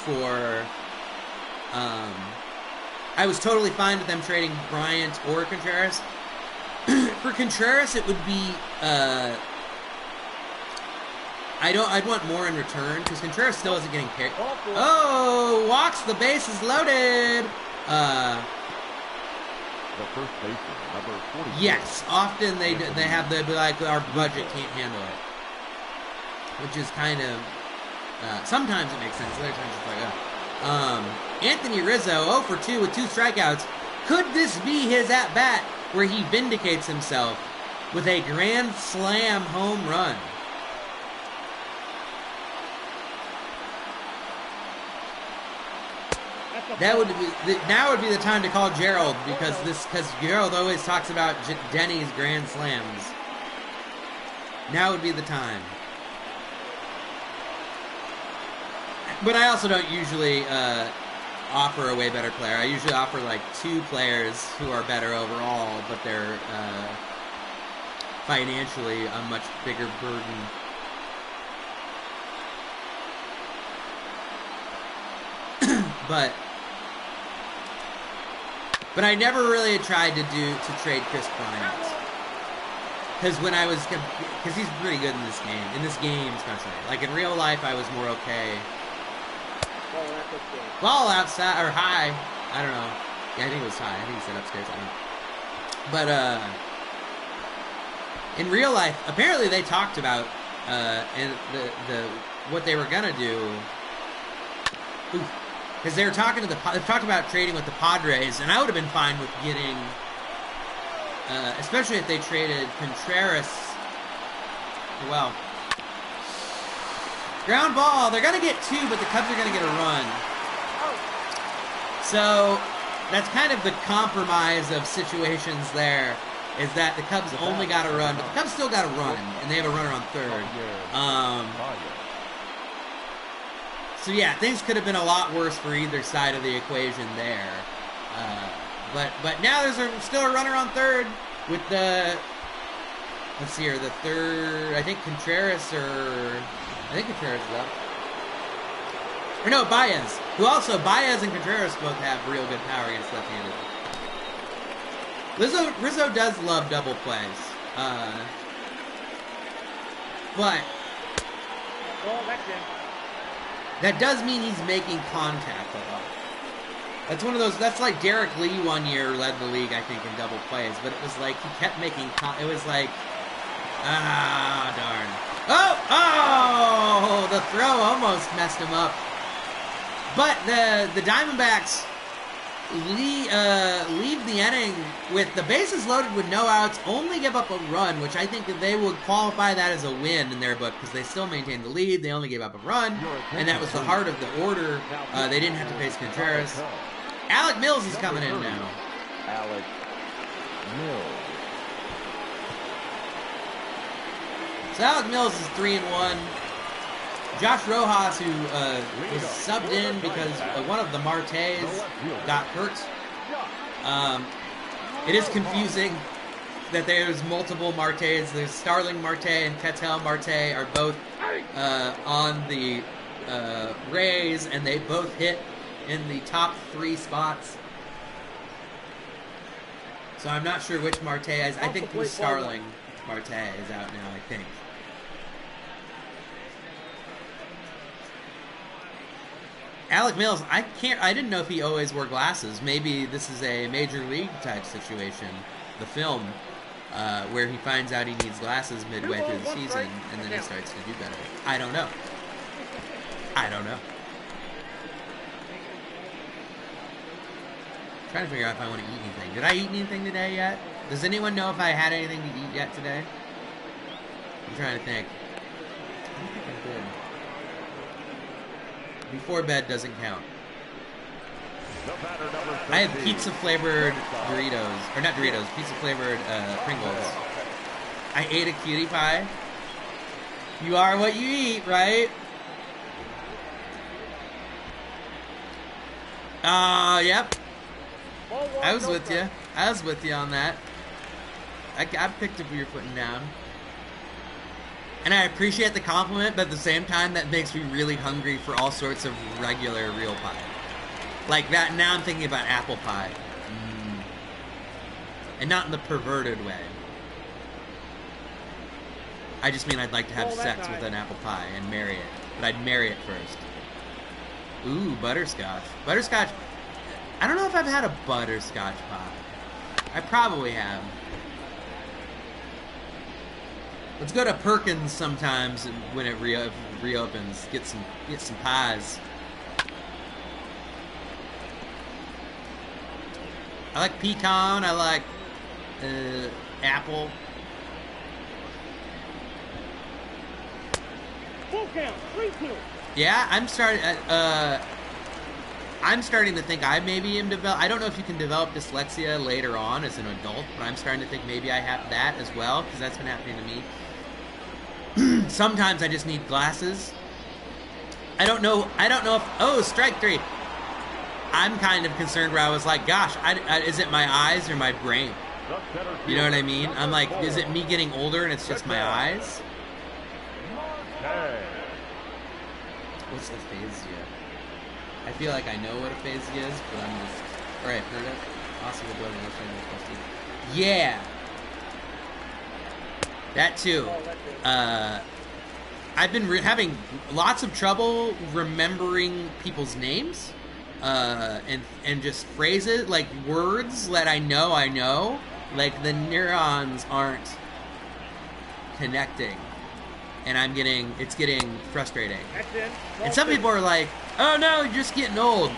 for. I was totally fine with them trading Bryant or Contreras. For Contreras, it would be I'd want more in return because Contreras still isn't getting carried. Oh, walks. The base is loaded. The first baseman, number 40. Yes, often they have the like our budget can't handle it, which is kind of sometimes it makes sense. Other times it's like Anthony Rizzo 0 for 2 with 2 strikeouts. Could this be his at bat where he vindicates himself with a grand slam home run? That would be now would be the time to call Gerald because Gerald always talks about Denny's grand slams. Now would be the time. But I also don't usually offer a way better player. I usually offer like 2 players who are better overall, but they're financially a much bigger burden. But I never really tried to trade Chris Bryant. Because he's pretty good in this game especially. Like in real life, I was more okay. Ball outside, or high, I don't know. Yeah, I think it was high. I think he said upstairs, I don't know. But, in real life, apparently they talked about, and what they were gonna do. Because they were talking talked about trading with the Padres, and I would have been fine with getting, especially if they traded Contreras. Well, ground ball. They're gonna get 2, but the Cubs are gonna get a run. So that's kind of the compromise of situations. There is that the Cubs only got a run, but the Cubs still got a run, and they have a runner on third. So yeah, things could have been a lot worse for either side of the equation there. But now there's still a runner on third with the, let's see here, the third, I think Contreras is up. Or no, Baez, Baez and Contreras both have real good power against left-handed. Rizzo does love double plays. But that does mean he's making contact a lot. That's one of those, that's like Derek Lee one year led the league, I think, in double plays, but it was like he kept making, it was like, darn. Oh, the throw almost messed him up. But the Diamondbacks leave the inning with the bases loaded with no outs, only give up a run, which I think that they would qualify that as a win in their book because they still maintained the lead. They only gave up a run, and that was the heart of the order. They didn't have to face Contreras. Alec Mills is coming in now. Alec Mills. So Alec Mills is 3-1. Josh Rojas, who was subbed in because one of the Martes got hurt. It is confusing that there's multiple Martes. There's Starling Marte and Ketel Marte are both on the Rays, and they both hit in the top 3 spots. So I'm not sure which Marte is. I think it was Starling Marte is out now, I think. Alec Mills, I didn't know if he always wore glasses. Maybe this is a major league type situation, the film, where he finds out he needs glasses midway through the season, and then he starts to do better. I don't know. I'm trying to figure out if I want to eat anything. Did I eat anything today yet? Does anyone know if I had anything to eat yet today? I'm trying to think. I don't think I did. Before bed doesn't count. I have pizza-flavored Doritos. Or not Doritos, pizza-flavored Pringles. I ate a cutie pie. You are what you eat, right? Yep. I was with you. I was with you on that. I picked up what you're putting down. And I appreciate the compliment, but at the same time, that makes me really hungry for all sorts of regular real pie. Like that, now I'm thinking about apple pie. And not in the perverted way. I just mean I'd like to have sex with an apple pie and marry it. But I'd marry it first. Ooh, butterscotch. Butterscotch. I don't know if I've had a butterscotch pie. I probably have. Let's go to Perkins sometimes when it reopens. Get some pies. I like pecan. I like apple. Full count, 3-2. Yeah, I'm starting to think I maybe am I don't know if you can develop dyslexia later on as an adult, but I'm starting to think maybe I have that as well, because that's been happening to me. Sometimes I just need glasses. I don't know if... Oh, strike 3. I'm kind of concerned where I was like, gosh, is it my eyes or my brain? You know what I mean? I'm like, is it me getting older and it's just my eyes? What's aphasia? I feel like I know what aphasia is, but I'm just... Alright, heard it. Awesome ability. Yeah! That too. I've been having lots of trouble remembering people's names. And just phrases, like words that I know. Like the neurons aren't connecting. And it's getting frustrating. And some people are like, oh no, you're just getting old.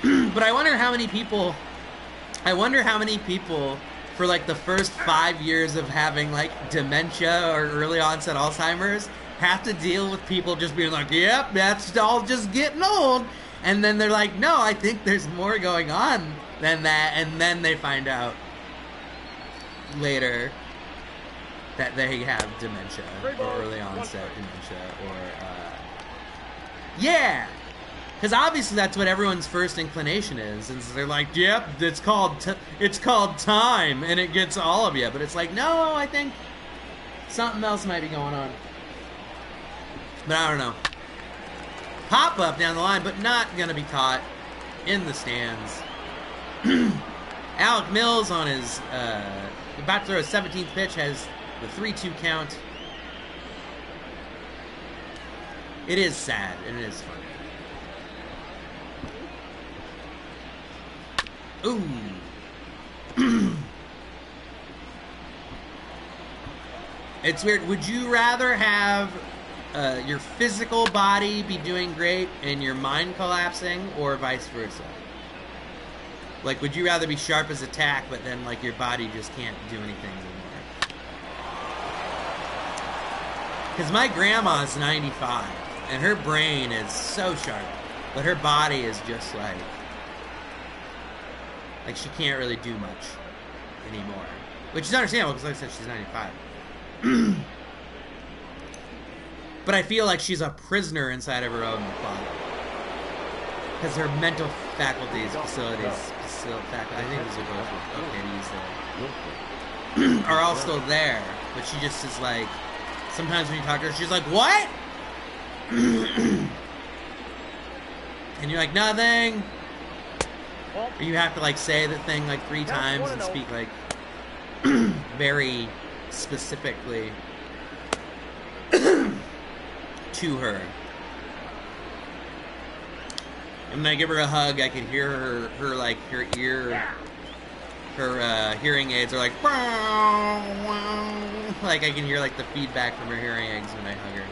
But I wonder how many people for like the first 5 years of having like dementia or early onset Alzheimer's have to deal with people just being like, yep, that's all just getting old. And then they're like, no, I think there's more going on than that. And then they find out later that they have dementia or early onset dementia or yeah, because obviously that's what everyone's first inclination is, and so they're like, yep, it's called time, and it gets all of you. But it's like, no, I think something else might be going on. But I don't know. Pop up down the line, but not gonna be caught in the stands. Alec Mills on his about to throw his 17th pitch has the 3-2 count. It is sad, and it is funny. Ooh. It's weird. Would you rather have your physical body be doing great and your mind collapsing, or vice versa? Like, would you rather be sharp as a tack, but then, like, your body just can't do anything anymore? Because my grandma's 95, and her brain is so sharp, but her body is just like she can't really do much anymore. Which is understandable, because like I said, she's 95. But I feel like she's a prisoner inside of her own body. Because her mental faculties, I think these are both okay to use that, are all still there. But she just is like, sometimes when you talk to her, she's like, what? And you're like, nothing. Or you have to like say the thing like 3 times and speak like very specifically to her. And when I give her a hug, I can hear her like her ear, her hearing aids are like, like I can hear like the feedback from her hearing aids when I hug her.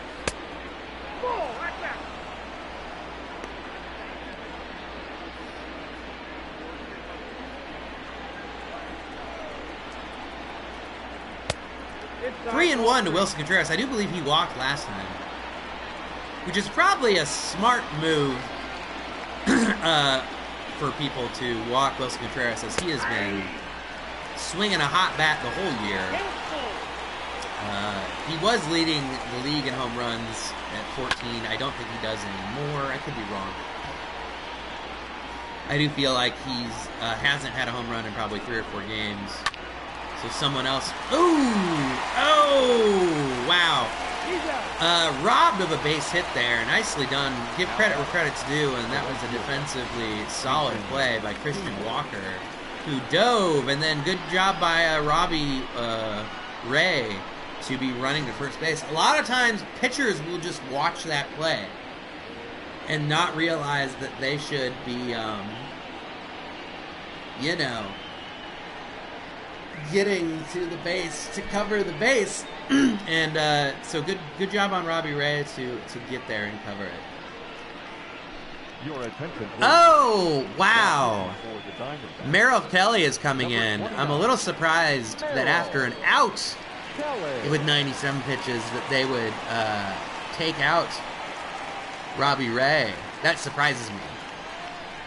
3-1 to Wilson Contreras. I do believe he walked last time, which is probably a smart move for people to walk Wilson Contreras, as he has been swinging a hot bat the whole year. He was leading the league in home runs at 14. I don't think he does anymore. I could be wrong. I do feel like he's hasn't had a home run in probably 3 or 4 games. So someone else. Oh, wow. Robbed of a base hit there. Nicely done. Give credit where credit's due, and that was a defensively solid play by Christian Walker, who dove, and then good job by Robbie Ray to be running to first base. A lot of times, pitchers will just watch that play and not realize that they should be, getting to the base to cover the base. And so good job on Robbie Ray to get there and cover it. Your attention, please. Oh, wow. For the Diamondbacks. Merrill Kelly is coming Number in. 29. I'm a little surprised that after an out Kelly. with 97 pitches that they would take out Robbie Ray. That surprises me.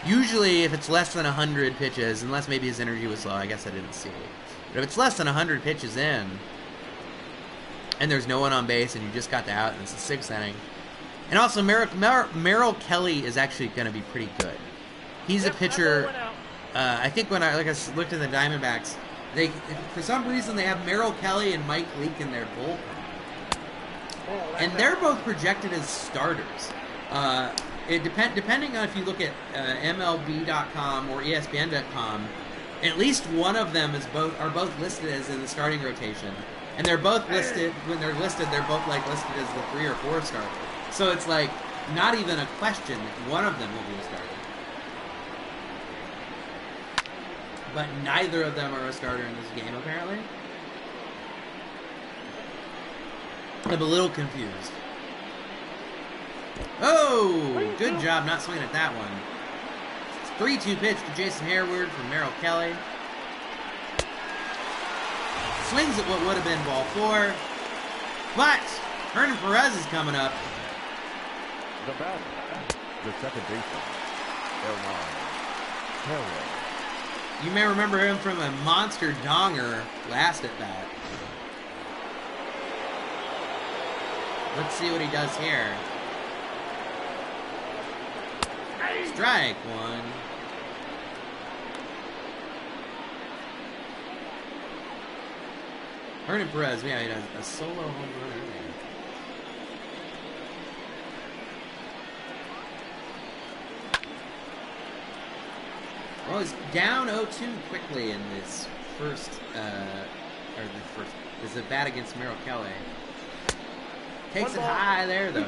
Usually, if it's less than 100 pitches, unless maybe his energy was low, I guess I didn't see it. But if it's less than 100 pitches in, and there's no one on base, and you just got the out, and it's the sixth inning. And also, Merrill Kelly is actually going to be pretty good. He's a pitcher. I think when I looked at the Diamondbacks, they for some reason they have Merrill Kelly and Mike Leake in their bullpen, and they're both projected as starters. Depending on if you look at MLB.com or ESPN.com, at least one of them are both listed as in the starting rotation, and they're both listed when they're listed. They're both listed as the 3 or 4 starter. So it's not even a question that one of them will be a starter. But neither of them are a starter in this game, apparently. I'm a little confused. Oh, good job not swinging at that one. 3-2 pitch to Jason Hayward from Merrill Kelly. Swings at what would have been ball 4. But Hernan Perez is coming up. The batter, the second baseman, Kelly. You may remember him from a monster donger last at bat. Let's see what he does here. Strike 1. Hernan Perez, yeah, he does a solo home run earlier. Well, he's down 0-2 quickly in this first. There's a bat against Merrill Kelly. Takes it high there, though.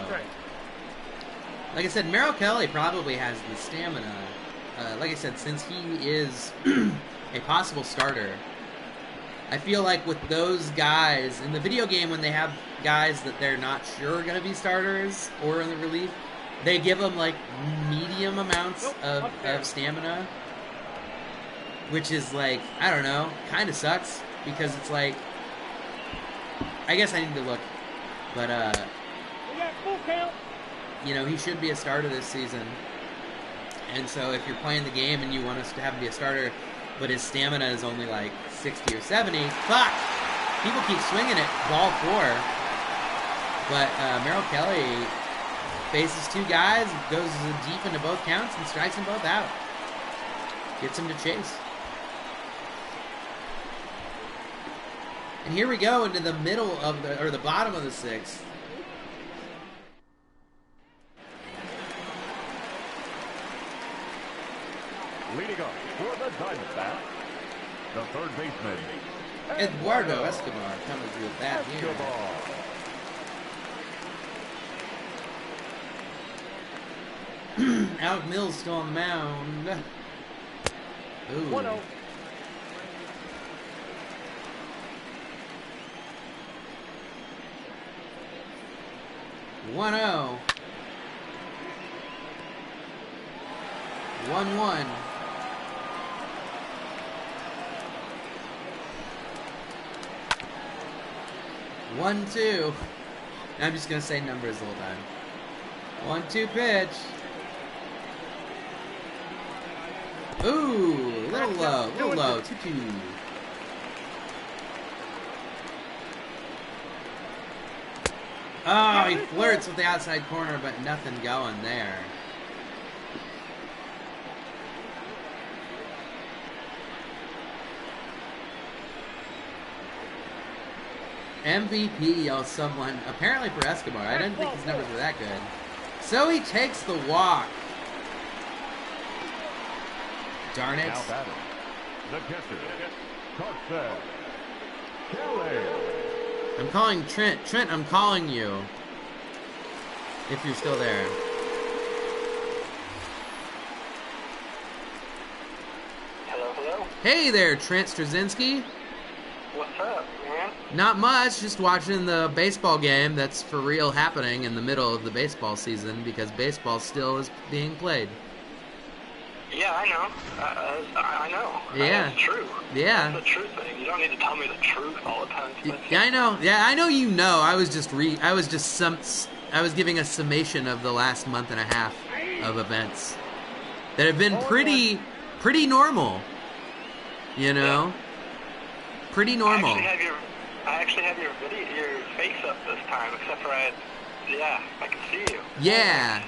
Like I said, Merrill Kelly probably has the stamina. Like I said, since he is a possible starter, I feel like with those guys in the video game, when they have guys that they're not sure are going to be starters or in the relief, they give them medium amounts of stamina, which is I don't know, kind of sucks because it's I guess I need to look, but We got full count. he should be a starter this season. And so if you're playing the game and you want us to have him be a starter, but his stamina is only 60 or 70, fuck! People keep swinging it, ball 4. But Merrill Kelly faces 2 guys, goes deep into both counts, and strikes them both out. Gets him to chase. And here we go into the middle of the bottom of the 6th. Leading up for the Diamondbacks, the third baseman, Eduardo Escobar coming through with that here. Escobar. Alec Mills still on the mound. Ooh. 1-0. One 0. 1-1. One, 2. I'm just gonna say numbers the whole time. 1-2 pitch. Ooh, a little low, 2-2. Oh, he flirts with the outside corner, but nothing going there. MVP yells someone, apparently for Escobar. I didn't think his numbers were that good. So he takes the walk. Darn it. Now batting, the catcher, Carson Kelly. I'm calling Trent. Trent, I'm calling you. If you're still there. Hello, hello. Hey there, Trent Straczynski. What's up, man? Not much, just watching the baseball game that's for real happening in the middle of the baseball season because baseball still is being played. Yeah, I know. I know. Yeah. That's true. Yeah. That's the truth thing. You don't need to tell me the truth all the time. Yeah, I know. Yeah, I know you know. I was giving a summation of the last month and a half of events that have been pretty normal. You know? Yeah. Pretty normal. I actually have your face up this time, except for I can see you. Yeah.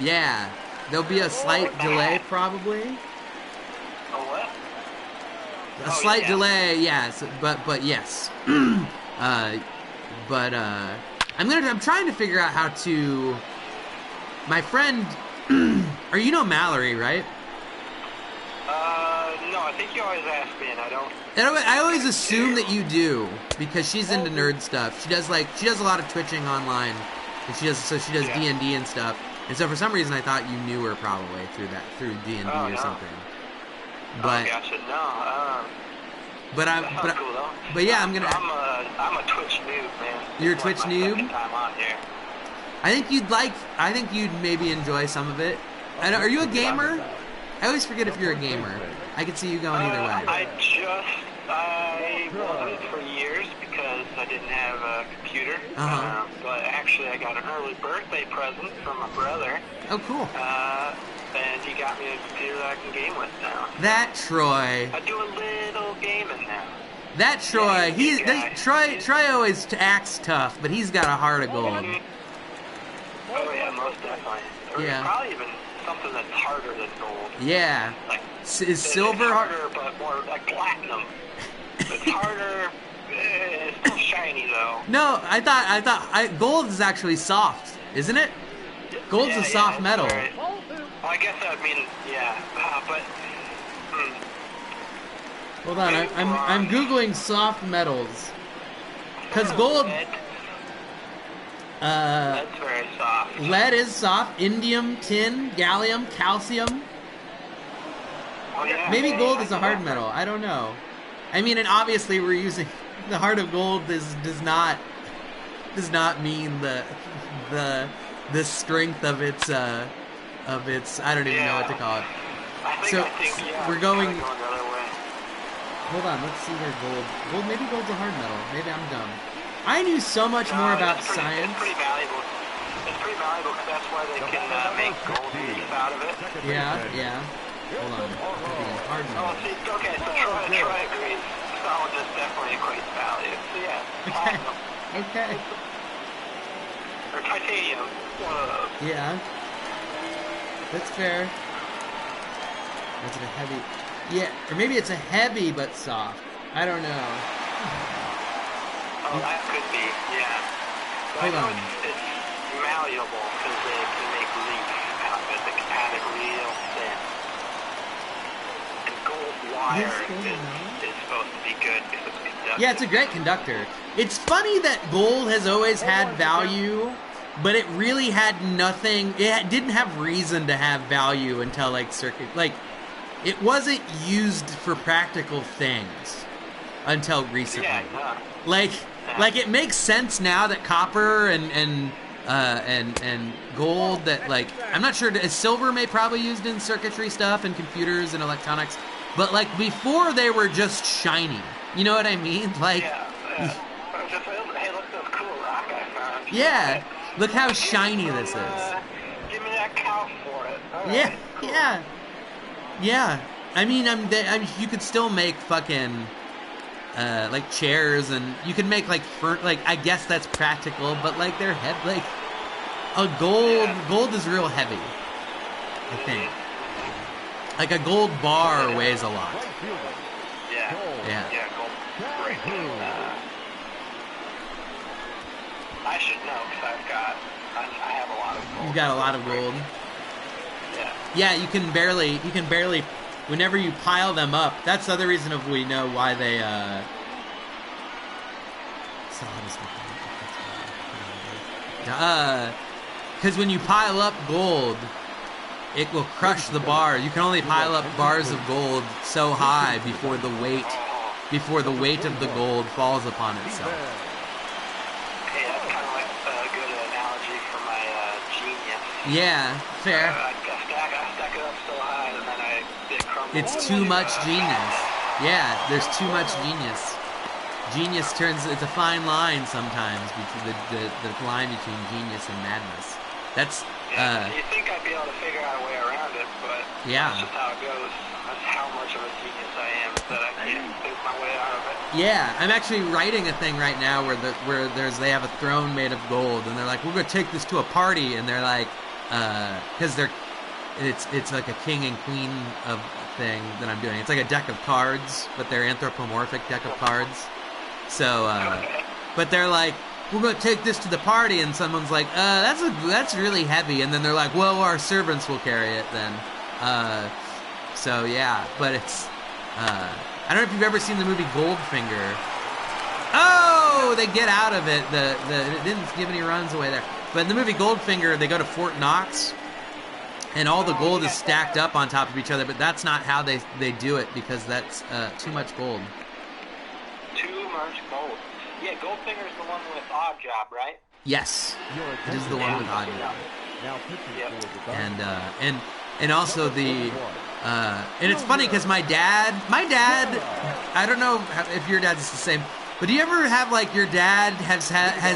Yeah. There'll be a slight delay, probably. A what? A slight delay, yes, but yes. I'm trying to figure out how to. My friend, or you know Mallory, right? No, I think you always ask me, and I don't. I always assume that you do because she's into nerd stuff. She does a lot of twitching online, and she does D&D and stuff. And so for some reason I thought you knew her probably through D&D or something. But gotcha. No. But yeah, I'm a Twitch noob, man. You're a Twitch noob? Second time on here. I think you'd maybe enjoy some of it. Are you a gamer? I always forget if you're a gamer. I could see you going either way. I wasn't for years because I didn't have a computer. But actually, I got an early birthday present from my brother. Oh, cool. And he got me a computer that I can game with now. That Troy. I do a little gaming now. That Troy. Troy always acts tough, but he's got a heart of gold. Oh yeah, most definitely. Yeah. Probably even something that's harder than gold. Yeah. Is silver harder, but more like platinum? It's harder. It's still shiny though. No, I thought gold is actually soft, isn't it? Gold's a soft metal. Well, I guess that would mean but. Hold on, I'm googling soft metals, cause gold. Lead's very soft. Lead is soft. Indium, tin, gallium, calcium. Oh, yeah. Maybe gold is a hard metal. I don't know. I mean, and obviously we're using the heart of gold. Does not mean the strength of its I don't even know what to call it. I think we're going. The other way. Hold on, let's see where gold. Maybe gold's a hard metal. Maybe I'm dumb. I knew so much more about science. It's pretty valuable. It's pretty valuable because that's why they can make gold leaf out of it. Yeah. Hold on. Hard metal. Oh, see, okay, so Troy agrees. Solidness definitely equates value. So yeah. Okay. Or titanium. Yeah. That's fair. Is it a heavy? Yeah, or maybe it's a heavy but soft. I don't know. Oh, that could be, yeah. But Hold on. It's malleable because they can make leaf out of it. They can pad it real thin. And gold wire is supposed to be good because it's conductive. Yeah, it's a great conductor. It's funny that gold has always had value, but it really had nothing. It didn't have reason to have value until it wasn't used for practical things until recently. Yeah, Like it makes sense now that copper and gold that I'm not sure silver may probably used in circuitry stuff and computers and electronics, but before they were just shiny. You know what I mean? Just, hey, look at this cool rock I found. Yeah. Look how shiny this is. Give me that cow for it. All Yeah. right, cool. Yeah. I mean, you could still make fucking chairs, and you can make I guess that's practical, but they're heavy. Gold is real heavy, I think. A gold bar weighs a lot. Yeah, gold. Great. I should know because I have a lot of gold. You got a lot of gold. Yeah. Yeah, you can barely. Whenever you pile them up, that's the other reason we know why they. still have this one. Because when you pile up gold, it will crush the bar. You can only pile up bars of gold so high before the weight of the gold falls upon itself. Hey, that's kind of like a good analogy for my genius. Yeah, fair. I stack it up so high, and then it crumbles. It's too much genius. Yeah, there's too much genius. Genius it's a fine line sometimes between the line between genius and madness. That's you think I'd be able to figure out a way around it, but yeah. That's just how it goes. That's how much of a genius I am that I can't think my way out of it. Yeah, I'm actually writing a thing right now where they have a throne made of gold, and they're like, we're gonna take this to a party, and they're like, because it's like a king and queen of thing that I'm doing. It's like a deck of cards, but they're anthropomorphic deck of cards. So, but they're like, we're going to take this to the party, and someone's like, that's really heavy, and then they're like, well, our servants will carry it then. So yeah, but it's, I don't know if you've ever seen the movie Goldfinger. Oh, they get out of it. It didn't give any runs away there. But in the movie Goldfinger, they go to Fort Knox, and all the gold is stacked up on top of each other, but that's not how they do it, because that's too much gold. Too much gold. Yeah, Goldfinger's the one with Odd Job, right? Yes, it is the one with Odd Job. Now And also and it's funny because my dad, I don't know if your dad's the same, but do you ever have like your dad has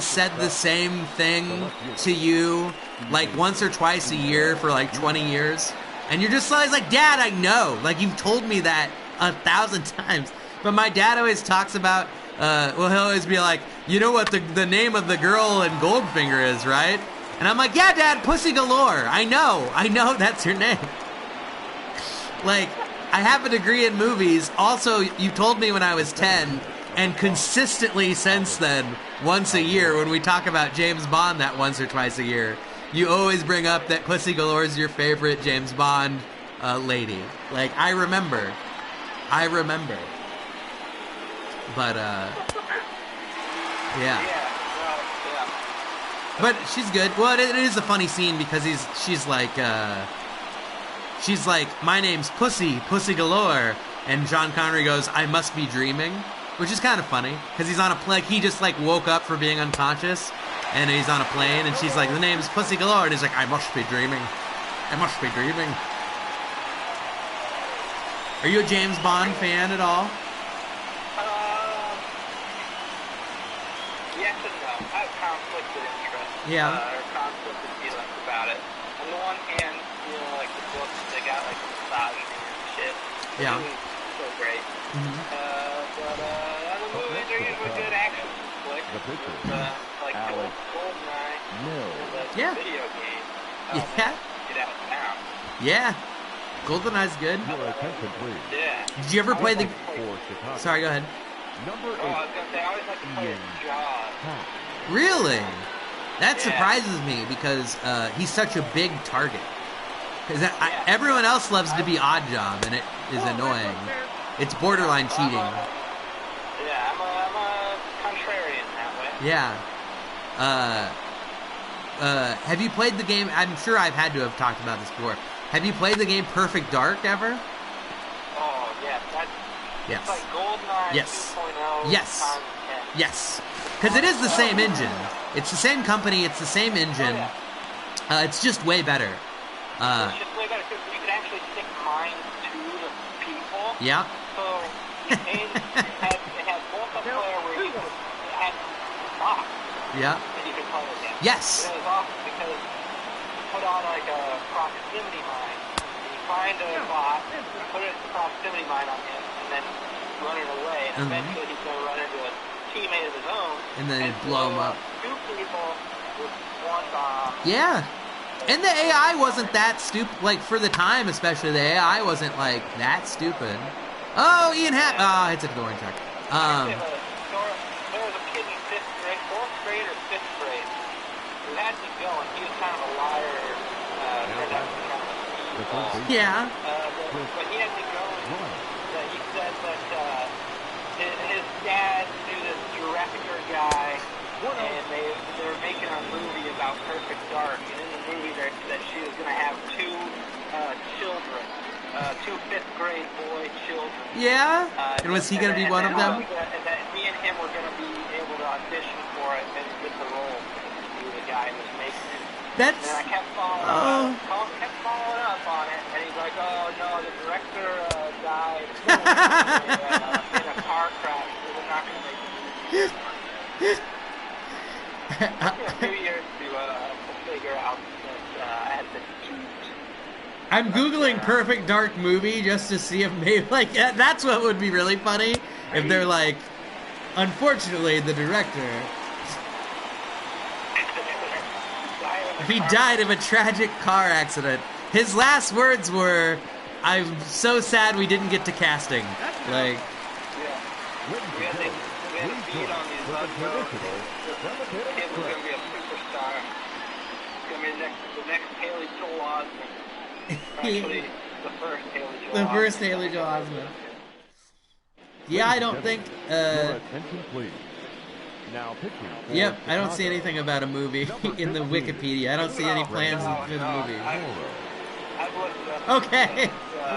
said the same thing to you like once or twice a year for like 20 years, and you're just always like, Dad, I know, like you've told me that 1,000 times, but my dad always talks about. Well, he'll always be like, you know what the name of the girl in Goldfinger is, right? And I'm like, yeah, Dad, Pussy Galore. I know that's her name. Like, I have a degree in movies. Also, you told me when I was 10, and consistently since then, once a year, when we talk about James Bond that once or twice a year, you always bring up that Pussy Galore is your favorite James Bond lady. Like, I remember. But, yeah. But she's good. Well, it is a funny scene because she's like, my name's Pussy Galore, and Sean Connery goes, I must be dreaming, which is kind of funny because he's on a plane. He just like woke up for being unconscious, and he's on a plane, and she's like, the name's Pussy Galore, and he's like, I must be dreaming. Are you a James Bond fan at all? Yes and no. I have conflicted interest. Yeah. Or conflicted feelings about it. On the one hand, like the books, they got like misogyny and shit. Yeah. Really so great. Mm-hmm. But the movies are usually good action flicks. Like GoldenEye, the video game. Yeah. Get out of town. Yeah. GoldenEye's good. Yeah. Did you ever play the... Sorry, go ahead. Number 8. I was gonna say, I always like to play as Jaws. Really? That surprises me because he's such a big target. Because everyone else loves to be Odd Job, and it is annoying. It's borderline cheating. Yeah, I'm a contrarian that way. Yeah. Have you played the game? I'm sure I've had to have talked about this before. Have you played the game Perfect Dark ever? Oh, yeah. Yes. It's like GoldenEye 2.0 Yes. times 10. Yes. Because it is the same engine. It's the same company. It's the same engine. It's just way better. It's just way better because you can actually stick mines to the people. Yeah. So it had multiplayer where you could have bots Yeah. that you could play against. Yes. And it was awesome because you put on like a proximity mine. And you find a bot, put a proximity mine on him, and then run it away. And eventually he's going to run into a teammate of his own. And then you blow him up. 2 people with 1 bomb. Yeah. And the AI wasn't that stupid. Like, for the time, especially, the AI wasn't, like, that stupid. Oh, Ian Happ. Oh, it's a going check. There was a kid in 5th grade, 4th grade or 5th grade, who had me going. He was kind of a liar. Turned out to be kind of a speedball. Yeah. But he had me going. He said that his dad knew this director guy, and they're making a movie about Perfect Dark. And in the movie, that she was going to have two children, two fifth-grade boy children. Yeah? And was he going to be one of them? And that me and him were going to be able to audition for it and get the role. He was the guy who was making it. That's... And I kept following up on it, and he's like, "Oh no, the director died in a car crash, so they're not going to make the movie." It took me a few years to figure out that I had to eat. I'm Googling Perfect Dark movie just to see if maybe, like, that's what would be really funny. If they're like, unfortunately, the director... He died of a tragic car accident. His last words were, "I'm so sad we didn't get to casting." Like, yeah. We had a beat on these kid was going to be a superstar. He's going to be the next Haley Joel Osment. Actually, the first Haley Joel Osment. The first Haley Joel Osment. Yeah, I don't think... attention, please. Now pitching. Yep, I don't see anything about a movie in the Wikipedia. I don't see any plans for the movie. I've looked it up. Okay.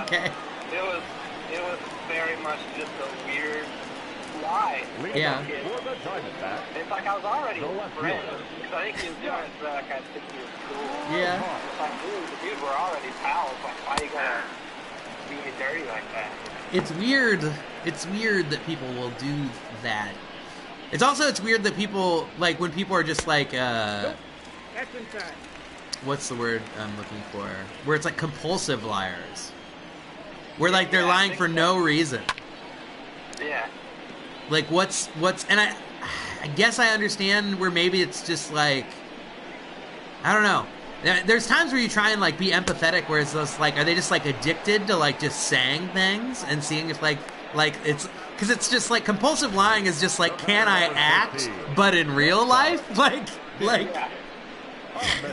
Okay. It was very much just a weird lie. Yeah. It's like I was already friends because I think he was doing it so like I think he was cool. Yeah. It's like, dude, we're already pals. Like, why you gotta be me dirty like that? It's weird. It's weird that people will do that. It's weird that people, like, when people are just like, Nope. That's inside. what's the word I'm looking for? Where it's like compulsive liars. Where, like, they're lying for no reason. Yeah. Like, and I guess I understand where maybe it's just like, I don't know. There's times where you try and, like, be empathetic where it's just like, are they just, like, addicted to, like, just saying things and seeing if, like it's... Because it's just like compulsive lying is just like, can I act, but in real life? Like,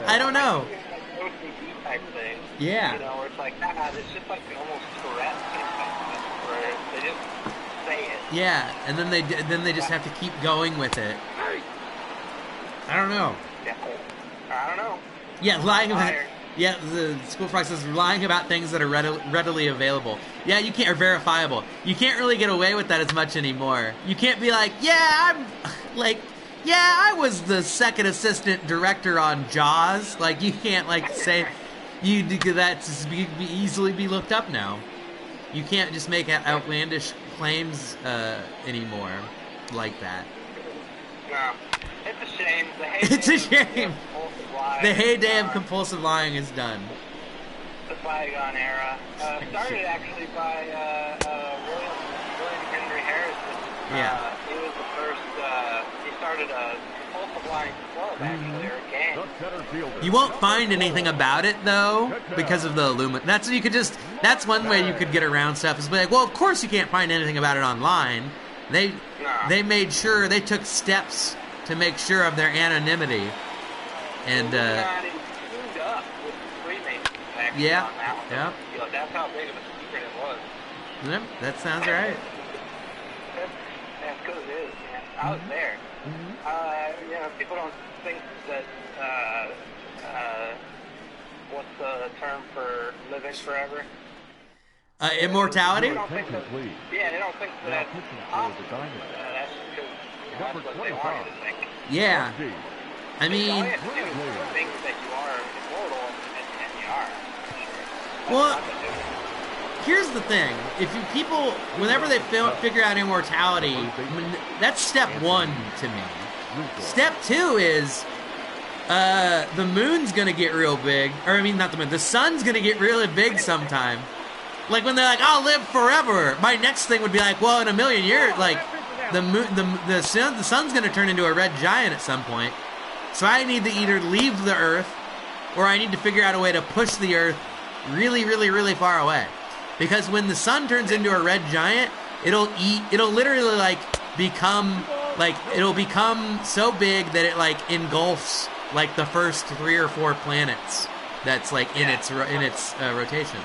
I don't know. OCD type thing. Yeah. You know, where it's like, it's just like almost Tourette thing, where they just say it. Yeah, and then they just have to keep going with it. I don't know. Yeah. I don't know. Yeah, lying about. Yeah, the school frog says lying about things that are readily available. Yeah, you can't, or verifiable. You can't really get away with that as much anymore. You can't be like, I was the second assistant director on Jaws. Like, you can't, like, say, that's easily be looked up now. You can't just make outlandish claims anymore like that. No. It's a shame. It's a shame. The heyday of compulsive lying is done. The bygone era. Started actually by William Henry Harrison. Yeah. He was the first, he started a compulsive lying club, actually, or a gang. You won't find anything about it, though, because of the Illuminati. That's one way you could get around stuff, is be like, well, of course you can't find anything about it online. They made sure, they took steps to make sure of their anonymity. And, teamed up with the Freemasons, actually, yeah, on that one. yeah. You know, that's how big of a secret it was. Yep, that sounds right. That's good it is, man. I was there. You know, people don't think that, what's the term for living forever? Immortality? They don't think that, yeah, they don't think that that's possible. That's because that's what they want you to think. Yeah. I mean, all you have to do is think that you are immortal, and you are. Sure. Well, here's the thing: whenever they figure out immortality, that's step one to me. Step two is the moon's gonna get real big, or I mean, not the moon. The sun's gonna get really big sometime. Like when they're like, "I'll live forever." My next thing would be like, "Well, in a million years, like the sun's gonna turn into a red giant at some point." So I need to either leave the Earth, or I need to figure out a way to push the Earth really, really, really far away. Because when the sun turns into a red giant, it'll literally become so big that it like engulfs like the first 3 or 4 planets that's like in its rotation.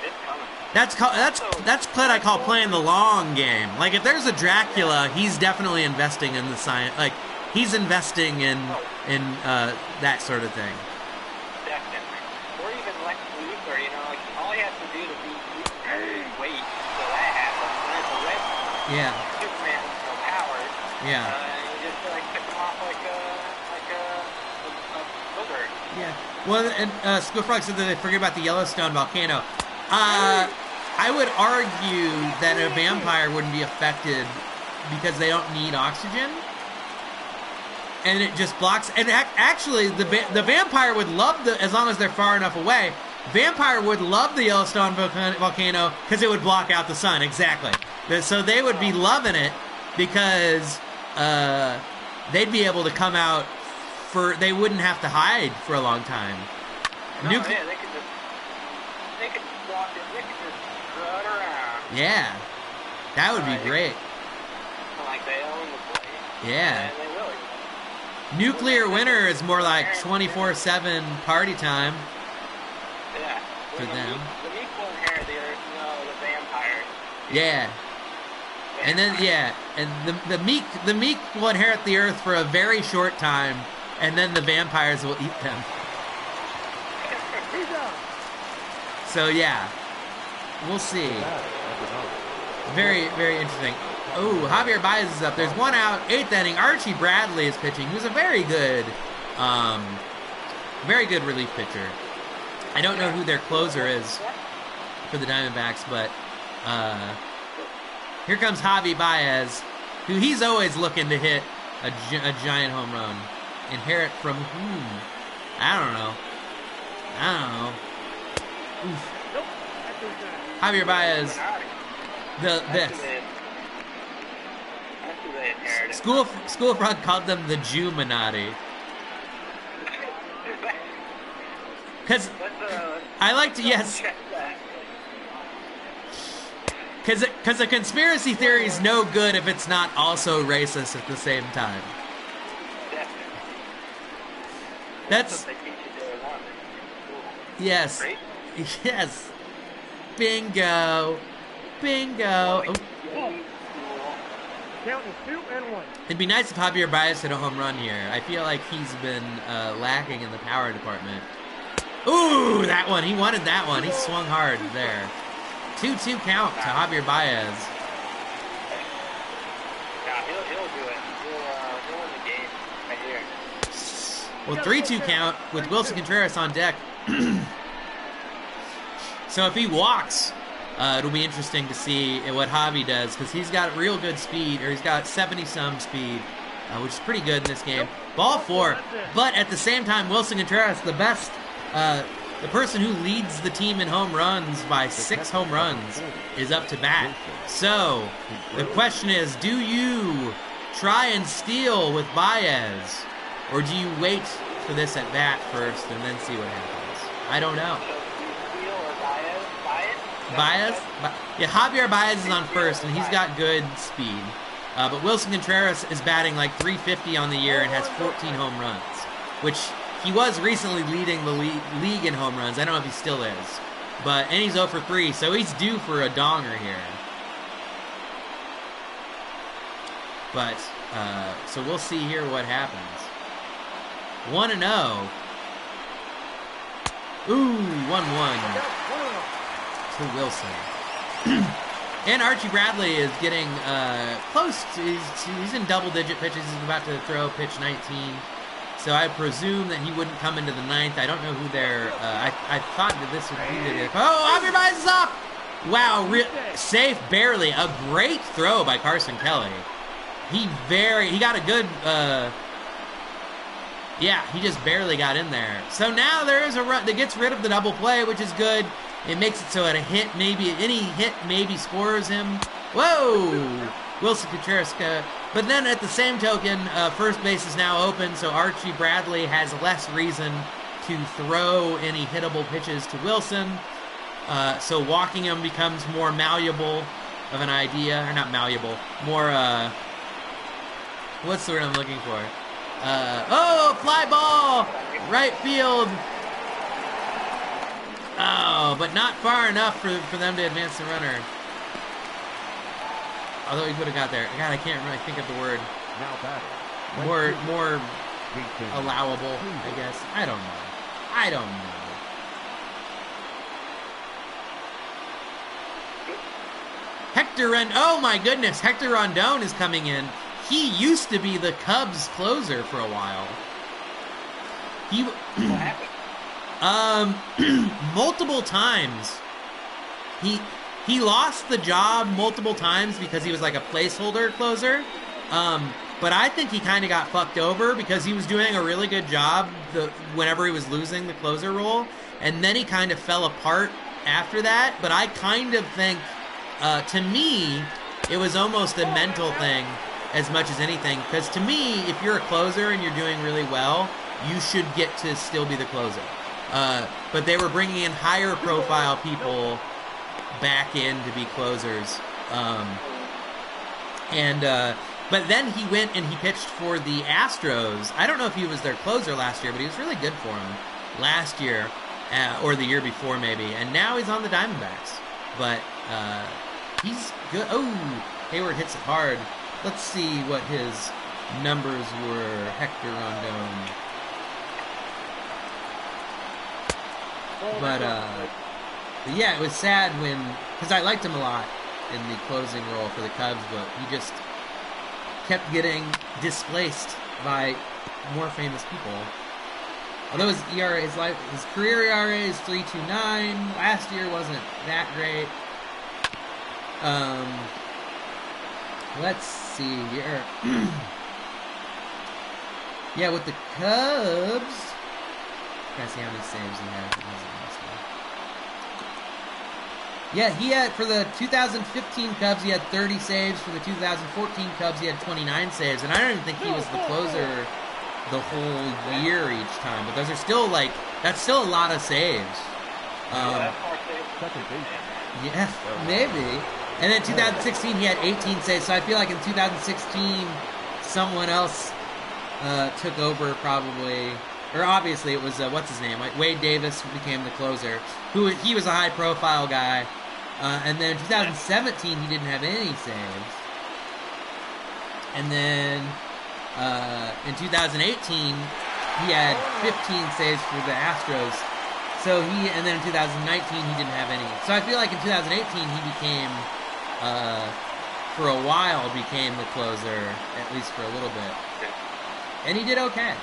It's coming. That's what I call playing the long game. Like, if there's a Dracula, he's definitely investing in the science. Like, he's investing in that sort of thing. Definitely. Or even Lex Luthor, you know, like, all he has to do to beat Luthor is wait till that happens. And it's a red Superman with no powers. Yeah. You just, like, pick him off like a lizard. Yeah. Well, and School Frog said that they forget about the Yellowstone volcano. I would argue that a vampire wouldn't be affected because they don't need oxygen, and it just blocks. And actually, the vampire would love as long as they're far enough away. Vampire would love the Yellowstone volcano because it would block out the sun. Exactly. So they would be loving it because they'd be able to come out they wouldn't have to hide for a long time. No, yeah, they could walk in, they could just run around. Yeah, that would be great. Like they own the place. Yeah. And they really Nuclear winter is more like 24/7 party time. Yeah. For them. The meek will inherit the earth, the vampires. Yeah. And then and the meek will inherit the earth for a very short time, and then the vampires will eat them. So yeah, we'll see. Very, very interesting. Oh, Javier Baez is up. There's one out, 8th inning. Archie Bradley is pitching, who's a very good relief pitcher. I don't know who their closer is for the Diamondbacks, but here comes Javi Baez, who he's always looking to hit a giant home run. Inherit from whom? I don't know. Oof. Javier Baez. School Frog called them the Jew-Minati. Because I like to, yes. Because a conspiracy theory is no good if it's not also racist at the same time. That's yes, yes. Bingo. Oh. Count is 2-1. It'd be nice if Javier Baez hit a home run here. I feel like he's been lacking in the power department. Ooh, that one. He wanted that one. He swung hard there. 2-2 count to Javier Baez. Yeah, he'll do it. He'll win the game right here. Well, 3-2 count with Wilson Contreras on deck. So if he walks, it'll be interesting to see what Javi does, because he's got real good speed, or he's got 70-some speed, which is pretty good in this game. Ball 4, but at the same time, Wilson Contreras, the best, the person who leads the team in home runs by 6 home runs, is up to bat. So the question is, do you try and steal with Baez, or do you wait for this at bat first and then see what happens? I don't know. Baez? Yeah, Javier Baez is on first, and he's got good speed. But Wilson Contreras is batting like .350 on the year and has 14 home runs, which he was recently leading the league in home runs. I don't know if he still is. And he's 0 for 3, so he's due for a donger here. But, so we'll see here what happens. 1-0. Ooh, 1-1. To Wilson. And Archie Bradley is getting close. He's in double-digit pitches. He's about to throw pitch 19. So I presume that he wouldn't come into the 9th. I don't know who they're... I thought that this would be the... Oh, Javier Baez is off! Wow, safe barely. A great throw by Carson Kelly. He got a good... yeah, he just barely got in there. So now there is a run that gets rid of the double play, which is good. It makes it so at any hit maybe scores him. Whoa! Wilson Contreras. But then at the same token, first base is now open, so Archie Bradley has less reason to throw any hittable pitches to Wilson. So walking him becomes more malleable of an idea. Or not malleable. More, what's the word I'm looking for? Oh, fly ball! Right field. Oh, but not far enough for them to advance the runner. Although he would have got there. God, I can't really think of the word. Now batting. More allowable, I guess. I don't know. Oh my goodness, Hector Rondon is coming in. He used to be the Cubs closer for a while. What happened? Multiple times. He lost the job multiple times because he was like a placeholder closer. But I think he kind of got fucked over because he was doing a really good job whenever he was losing the closer role. And then he kind of fell apart after that. But I kind of think, to me, it was almost a mental thing as much as anything. Because to me, if you're a closer and you're doing really well, you should get to still be the closer. But they were bringing in higher profile people back in to be closers. But then he went and he pitched for the Astros. I don't know if he was their closer last year, but he was really good for them last year, or the year before maybe. And now he's on the Diamondbacks. But he's good. Oh, Hayward hits it hard. Let's see what his numbers were. Hector Rondon. But yeah, it was sad because I liked him a lot in the closing role for the Cubs, but he just kept getting displaced by more famous people. Although his ERA, his career ERA is 3.29. Last year wasn't that great. Let's see here. Yeah, with the Cubs. Gotta see how many saves he had. Yeah, he had, for the 2015 Cubs, he had 30 saves. For the 2014 Cubs, he had 29 saves. And I don't even think he was the closer the whole year each time. But those are still, that's still a lot of saves. Yeah, maybe. And then 2016, he had 18 saves. So I feel like in 2016, someone else took over probably. Or obviously it was, what's his name? Wade Davis became the closer. He was a high-profile guy. And then in 2017, he didn't have any saves. And then in 2018, he had 15 saves for the Astros. And then in 2019, he didn't have any. So I feel like in 2018, he became, for a while, became the closer, at least for a little bit. And he did okay.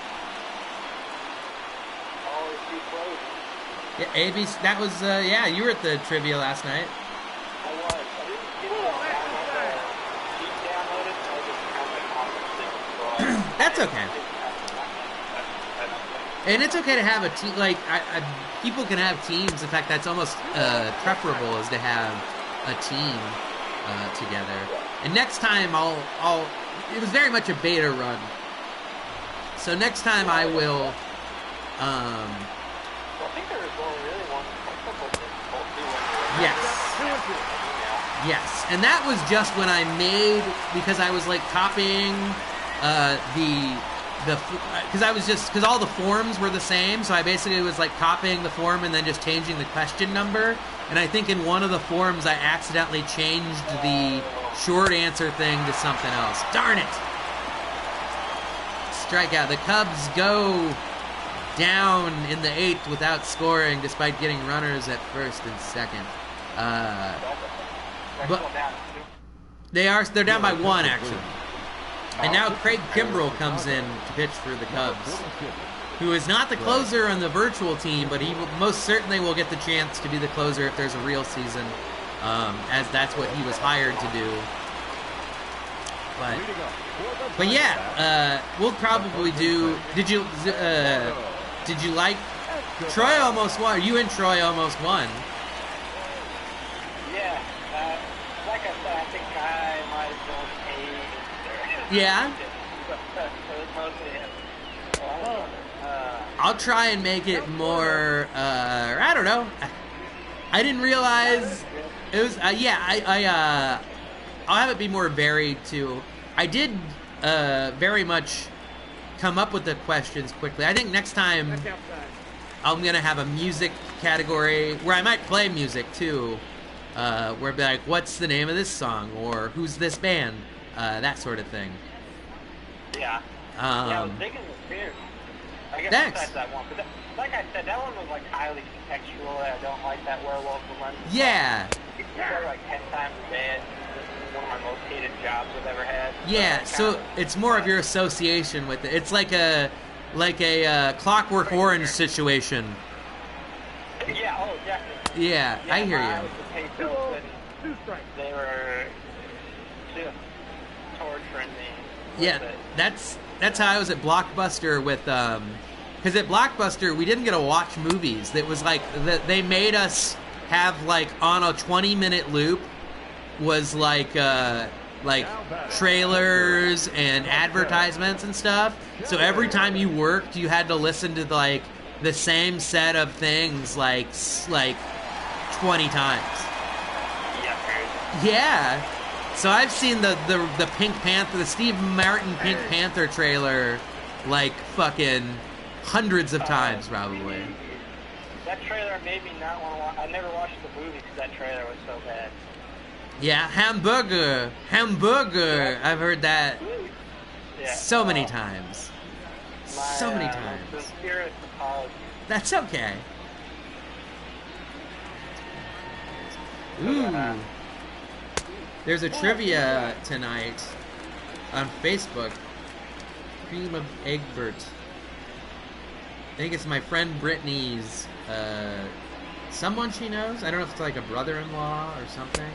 Yeah, AB, that was, yeah, you were at the trivia last night. I was. I didn't get downloaded. That's okay. And it's okay to have a team, people can have teams. In fact, that's almost preferable is to have a team together. And next time it was very much a beta run. So next time I will, I think there was only really one. Yes, and that was just when I made, because I was copying because all the forms were the same, so I basically was copying the form and then just changing the question number. And I think in one of the forms I accidentally changed the short answer thing to something else. Darn it! Strikeout. The Cubs go down in the 8th without scoring, despite getting runners at first and second. But they're down by 1 actually. And now Craig Kimbrell comes in to pitch for the Cubs, who is not the closer on the virtual team, but he most certainly will get the chance to be the closer if there's a real season, as that's what he was hired to do. But yeah, we'll probably do. Did you like Troy almost won? You and Troy almost won. Yeah, like I said, I think I might have done 8. Yeah. I'll try and make it more. I don't know. I didn't realize it was. I'll have it be more varied too. I did very much come up with the questions quickly. I think next time I'm gonna have a music category where I might play music too. Where it'd be like, what's the name of this song, or who's this band, that sort of thing. Yeah. I was digging the tune. I guess Thanks. besides that one, but like I said, that one was like highly contextual. I don't like that werewolf one. Yeah. It's like 10 times a day. This is one of my most hated jobs I've ever had. Yeah. So it's more of your association with it. It's like a Clockwork Orange situation. Yeah. Oh, definitely. Yeah, I hear I you. was the paid bills and they were just torturing me. Yeah, that's how I was at Blockbuster with because at Blockbuster we didn't get to watch movies. It was like they made us have like on a 20-minute loop was like trailers and advertisements and stuff. So every time you worked, you had to listen to like the same set of things like 20 times. Yeah. So I've seen the Pink Panther, the Steve Martin Pink Panther trailer, like fucking hundreds of times probably. That trailer made me not want to watch. I never watched the movie because that trailer was so bad. Yeah, hamburger. I've heard that so many times. So many times. Sincerest apology. That's okay. Ooh. There's a trivia tonight on Facebook. Cream of Egbert. I think it's my friend Brittany's, someone she knows. I don't know if it's like a brother-in-law or something.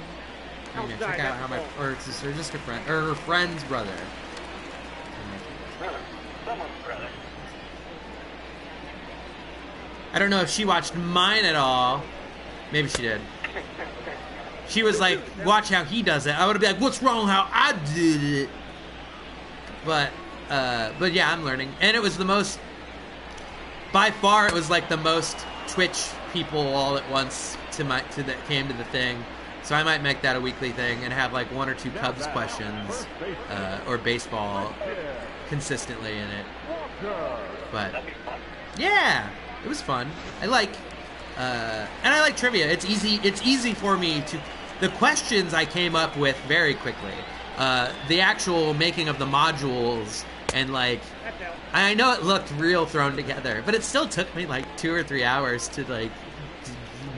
I'm gonna check out how my, or it's just a friend, or her friend's brother. Someone's brother. I don't know if she watched mine at all. Maybe she did. She was like, watch how he does it. I would be like, what's wrong how I did it? But yeah, I'm learning. And it was the most, by far, it was like the most Twitch people all at once that came to the thing. So I might make that a weekly thing and have like one or two Cubs questions or baseball consistently in it. But yeah, it was fun. I like and I like trivia. It's easy for me to, the questions I came up with very quickly. The actual making of the modules and like, I know it looked real thrown together, but it still took me like 2 or 3 hours to like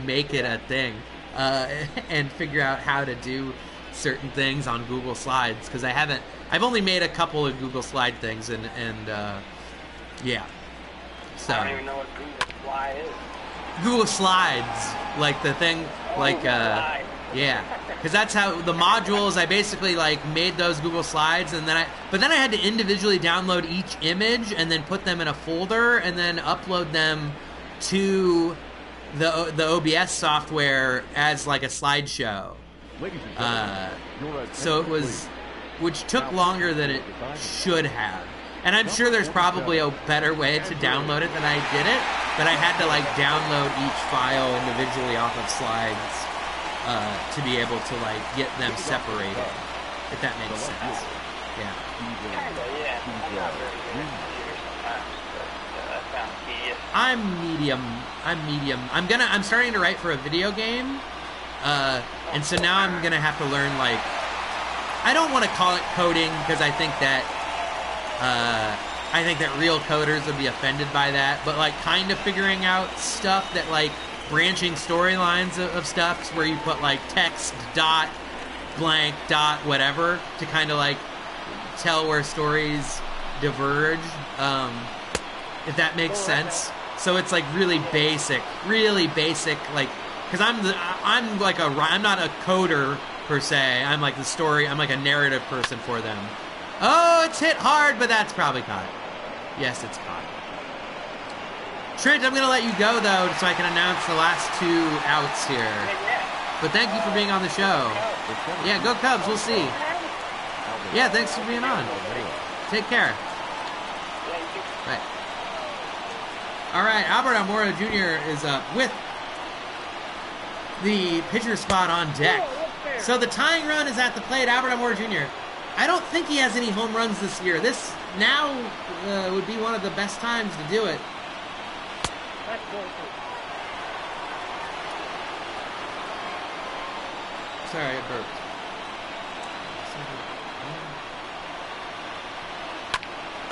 make it a thing and figure out how to do certain things on Google Slides, because I've only made a couple of Google Slide things and yeah. So I don't even know what Google Fly is. Google Slides, like the thing, like yeah, because that's how the modules. I basically like made those Google Slides, and then I had to individually download each image and then put them in a folder and then upload them to the OBS software as like a slideshow. So it was, which took longer than it should have. And I'm sure there's probably a better way to download it than I did it, but I had to like download each file individually off of Slides to be able to like get them separated, if that makes sense. Yeah. Kinda, yeah. I'm not very good at computers sometimes, but that sounds tedious. I'm medium. I'm starting to write for a video game, and so now I'm gonna have to learn like, I don't want to call it coding because I think that real coders would be offended by that, but like kind of figuring out stuff that like branching storylines of stuff where you put like text dot blank dot whatever to kind of like tell where stories diverge, if that makes sense. So it's like really basic, like, because I'm not a coder per se. I'm like I'm like a narrative person for them. Oh, it's hit hard, but that's probably caught. Yes, it's caught. Trent, I'm going to let you go, though, so I can announce the last 2 outs here. But thank you for being on the show. Yeah, go Cubs. We'll see. Yeah, thanks for being on. Take care. Bye. All right, Albert Almora Jr. is up with the pitcher spot on deck. So the tying run is at the plate, Albert Almora Jr. I don't think he has any home runs this year. This now would be one of the best times to do it. That's ball 2. Sorry, I burped.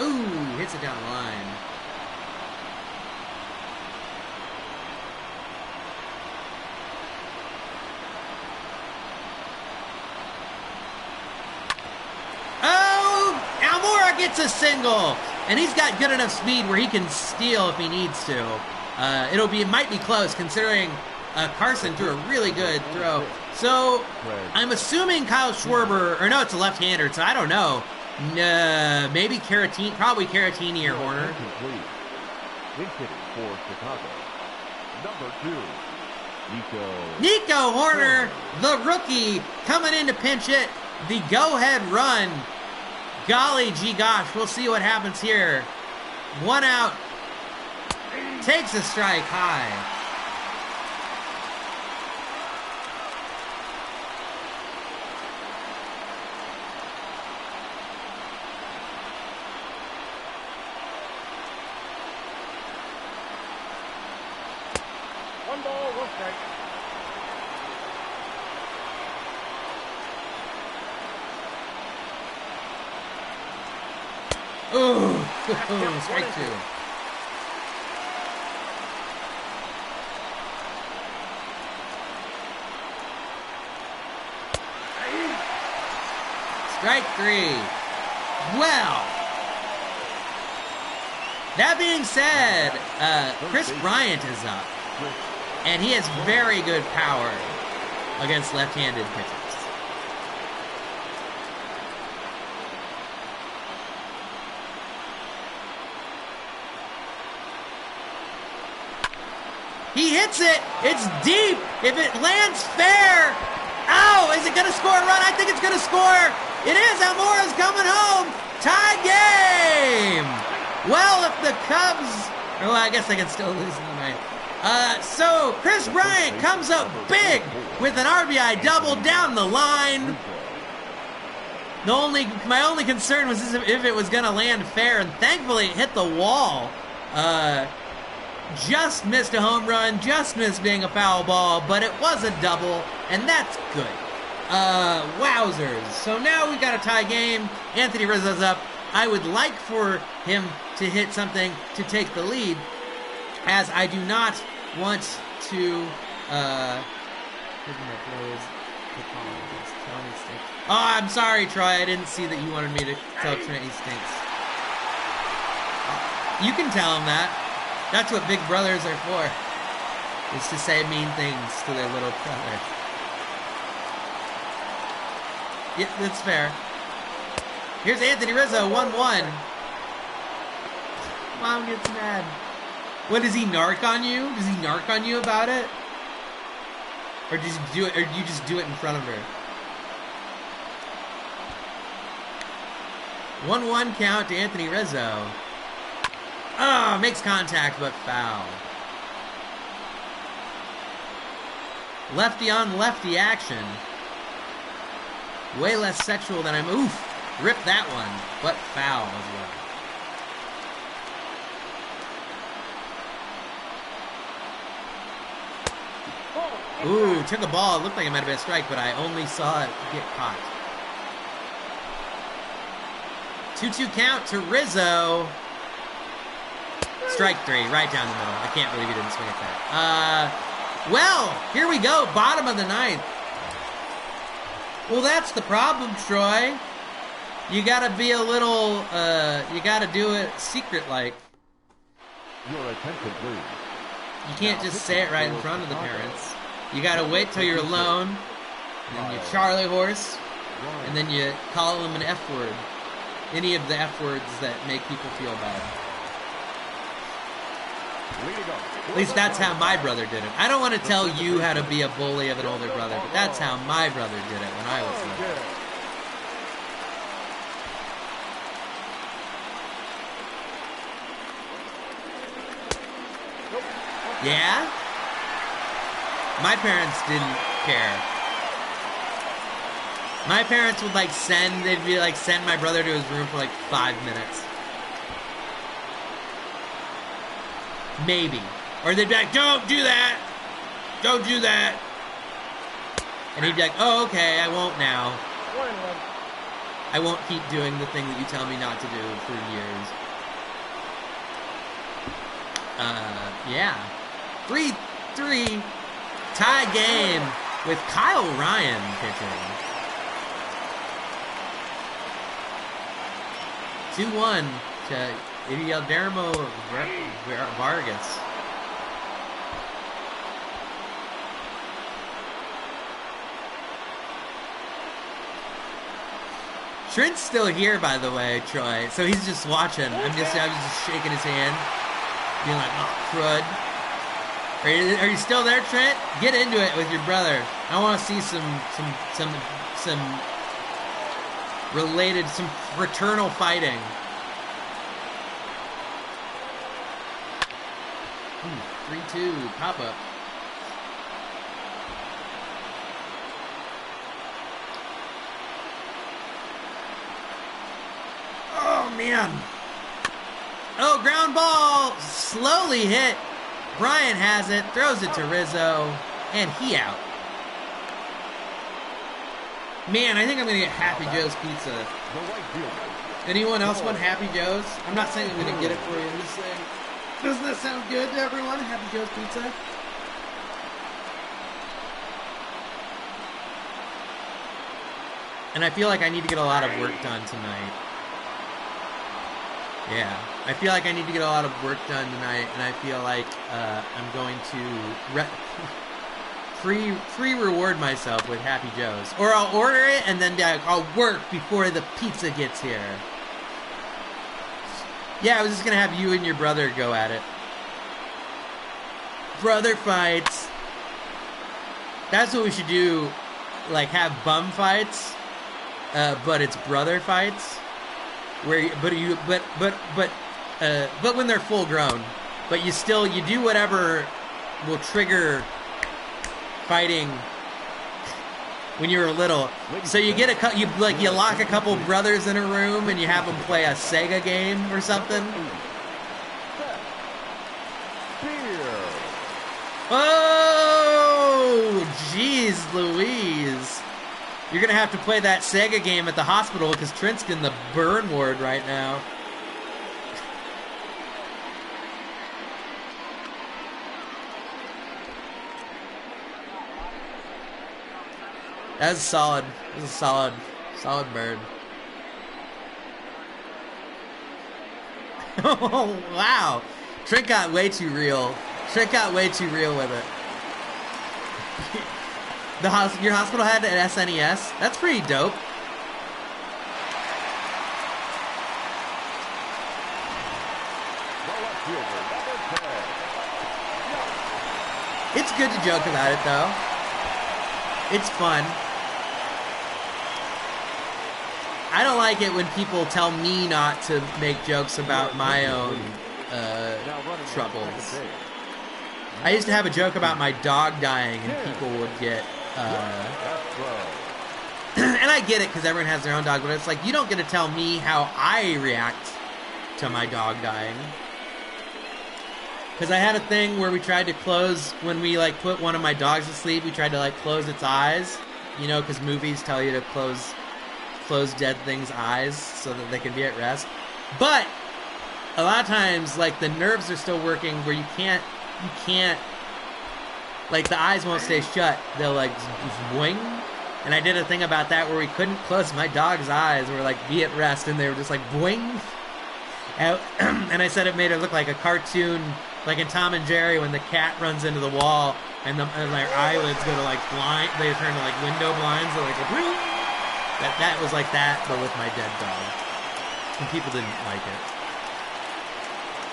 Ooh, hits it down the line. Oh, Almora gets a single, and he's got good enough speed where he can steal if he needs to. It might be close considering Carson threw a really good throw. So I'm assuming Kyle Schwarber, or no, it's a left-hander, so I don't know. Maybe Caratini, probably Caratini or Horner. Hitting for Chicago. Number 2, Nico Horner, the rookie, coming in to pinch it. The go-ahead run. Golly gee gosh, we'll see what happens here. 1 out. Takes a strike high. One ball, 1 strike. Ooh, strike 2. Strike 3. Well, that being said, Chris Bryant is up, and he has very good power against left-handed pitchers. He hits it. It's deep. If it lands fair. Oh, is it going to score a run? I think it's going to score. It is. Almora's coming home. Tie game. Well, if the Cubs... Oh, I guess they can still lose in the night. So, Chris Bryant comes up big with an RBI double down the line. My only concern was if it was going to land fair, and thankfully it hit the wall. Just missed a home run, just missed being a foul ball, but it was a double, and that's good. Wowzers. So now we got a tie game. Anthony Rizzo's up. I would like for him to hit something to take the lead, as I do not want to, Oh, I'm sorry, Troy. I didn't see that you wanted me to tell Trent he stinks. You can tell him that. That's what big brothers are for, is to say mean things to their little brother. Yeah, that's fair. Here's Anthony Rizzo, 1-1. Mom gets mad. What, does he narc on you? Does he narc on you about it? Or did you do it, or you just do it in front of her? 1-1 count to Anthony Rizzo. Ah, makes contact, but foul. Lefty on lefty action. Way less sexual than I'm... Oof! Rip that one, but foul as well. Ooh, took a ball. It looked like it might have been a strike, but I only saw it get caught. 2-2 count to Rizzo. Strike 3, right down the middle. I can't believe he didn't swing at that. Well, here we go. Bottom of the ninth. Well, that's the problem, Troy. You gotta be a little, you gotta do it secret-like. Your attention, please. You can't just say it right in front of the parents. You gotta wait till you're alone, and then you Charlie horse, and then you call them an F word. Any of the F words that make people feel bad. At least that's how my brother did it. I don't want to tell you how to be a bully of an older brother, but that's how my brother did it when I was little. Yeah? My parents didn't care. My parents would send my brother to his room for like 5 minutes. Maybe. Or they'd be like, don't do that. Don't do that. And he'd be like, oh, okay, I won't now. 1-1. I won't keep doing the thing that you tell me not to do for years. Yeah. 3-3 tie game with Kyle Ryan pitching. 2-1 to Idieldermo Vargas. Trent's still here, by the way, Troy. So he's just watching. I was just shaking his hand, being like, "Oh, crud." Are you still there, Trent? Get into it with your brother. I want to see some related, some fraternal fighting. 3-2 pop up. Oh, man. Oh, ground ball. Slowly hit. Brian has it. Throws it to Rizzo. And he out. Man, I think I'm going to get Happy Joe's Pizza. Anyone else want Happy Joe's? I'm not saying I'm going to get it for you. I'm just saying, doesn't that sound good to everyone? Happy Joe's Pizza? And I feel like I need to get a lot of work done tonight. Yeah, I feel like I need to get a lot of work done tonight, and I feel like I'm going to free reward myself with Happy Joe's. Or I'll order it, and then be like, I'll work before the pizza gets here. Yeah, I was just going to have you and your brother go at it. Brother fights. That's what we should do, like have bum fights, but it's brother fights. But when they're full grown, but you do whatever will trigger fighting when you were little. So you get you lock a couple brothers in a room and you have them play a Sega game or something. Oh, jeez Louise. You're going to have to play that Sega game at the hospital because Trent's in the burn ward right now. That was solid. That was a solid bird. Oh, wow. Trent got way too real. Trent got way too real with it. Your hospital had an SNES? That's pretty dope. It's good to joke about it, though. It's fun. I don't like it when people tell me not to make jokes about my own troubles. I used to have a joke about my dog dying, and people would get... and I get it, because everyone has their own dog, but it's like, you don't get to tell me how I react to my dog dying. Because I had a thing where we tried to close, when we, put one of my dogs to sleep, we tried to, close its eyes, because movies tell you to close dead things' eyes so that they can be at rest. But, a lot of times, the nerves are still working where you can't, the eyes won't stay shut. They'll, boing. And I did a thing about that where we couldn't close my dog's eyes or, be at rest, and they were just, boing. And I said it made it look like a cartoon, like in Tom and Jerry when the cat runs into the wall and their eyelids go to, blind, they turn to, window blinds, they're boing. That was like that, but with my dead dog. And people didn't like it.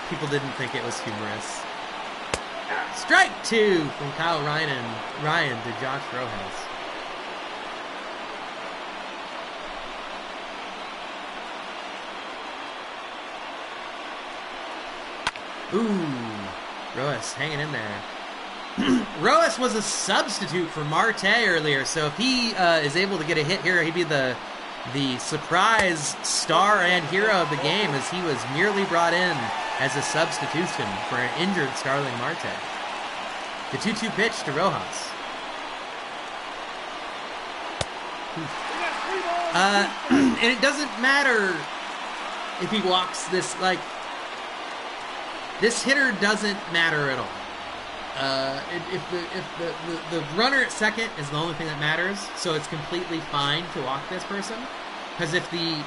People didn't think it was humorous. Strike 2 from Kyle Ryan to Josh Rojas. Ooh, Rojas hanging in there. Rojas was a substitute for Marte earlier, so if he is able to get a hit here, he'd be the surprise star and hero of the game, as he was merely brought in as a substitution for an injured Starling Marte. The 2-2 pitch to Rojas. And it doesn't matter if he walks this, like, this hitter doesn't matter at all. If the runner at second is the only thing that matters, so it's completely fine to walk this person. Because if the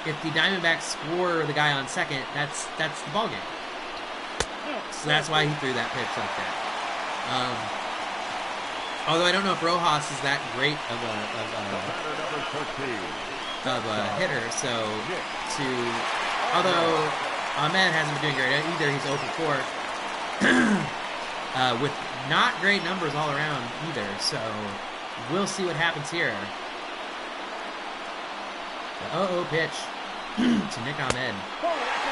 Diamondbacks score the guy on second, that's the ball game. So that's why he threw that pitch like that. Although I don't know if Rojas is that great of a hitter, so although Ahmed hasn't been doing great either, he's 0 for 4 with not great numbers all around either. So we'll see what happens here. The 0-0 pitch to Nick Ahmed.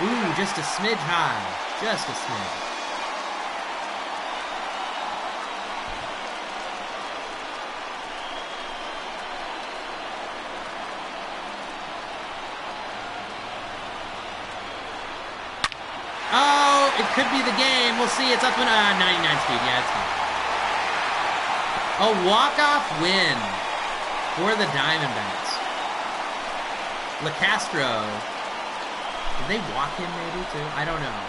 Ooh, just a smidge high, just a smidge. Oh, it could be the game. We'll see. It's up in 99 speed. Yeah, it's fine. A walk-off win for the Diamondbacks. LeCastro. Did they walk him maybe too? I don't know.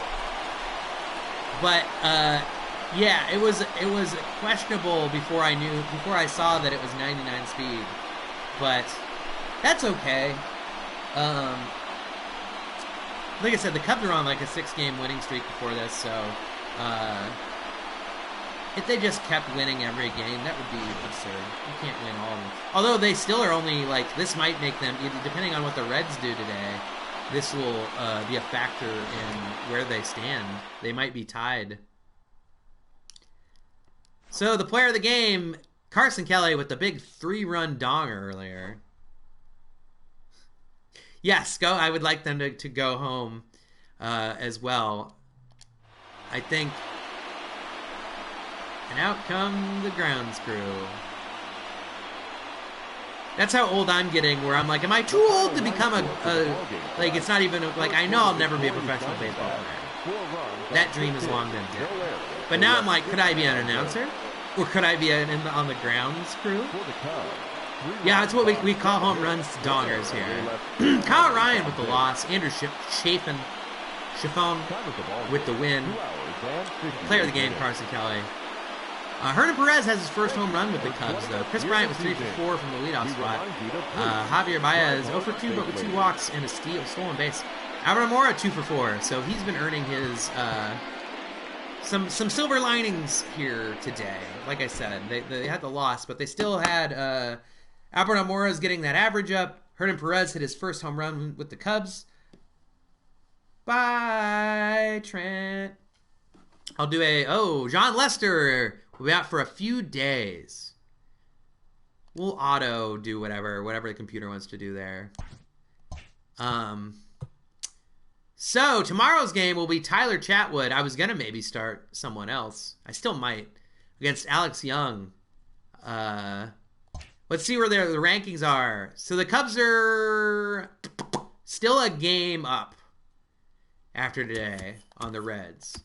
But yeah, it was questionable before I saw that it was 99 speed. But that's okay. Like I said, the Cubs were on like a 6-game winning streak before this, so if they just kept winning every game, that would be absurd. You can't win all of them. Although they still are only, like, this might make them, depending on what the Reds do today, this will be a factor in where they stand. They might be tied. So the player of the game, Carson Kelly, with the big 3-run donger earlier. Yes, I would like them to go home as well. I think. And out come the grounds crew. That's how old I'm getting, where I'm like, am I too old to become a like, it's not even, like, I know I'll never be a professional baseball player. That dream has long been dead. But now I'm like, could I be an announcer? Or could I be on the grounds crew? Yeah, that's what we call home runs dongers here. Kyle Ryan with the loss. Andrew Chafin with the win. Player of the game, Carson Kelly. Hernan Perez has his first home run with the Cubs, though. Chris Bryant was 3 for 4 from the leadoff spot. Javier Baez 0 for 2, but with 2 walks and a stolen base. Albert Almora 2 for 4, so he's been earning his some silver linings here today. Like I said, they had the loss, but they still had Albert Almora's getting that average up. Hernan Perez hit his first home run with the Cubs. Bye, Trent. I'll do John Lester will be out for a few days. We'll auto do whatever the computer wants to do there. So tomorrow's game will be Tyler Chatwood. I was gonna maybe start someone else. I still might, against Alex Young. Let's see where the rankings are. So the Cubs are still a game up after today on the Reds.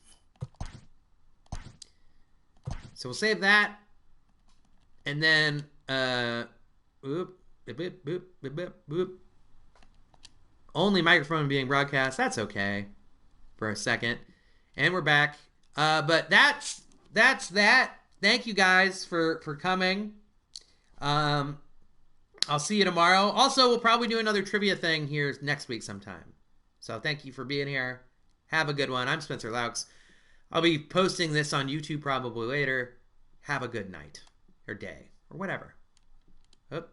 So we'll save that. And then, only microphone being broadcast. That's okay for a second. And we're back. But that's that. Thank you guys for coming. I'll see you tomorrow. Also, we'll probably do another trivia thing here next week sometime. So thank you for being here. Have a good one. I'm Spencer Laux. I'll be posting this on YouTube probably later. Have a good night or day or whatever. Up.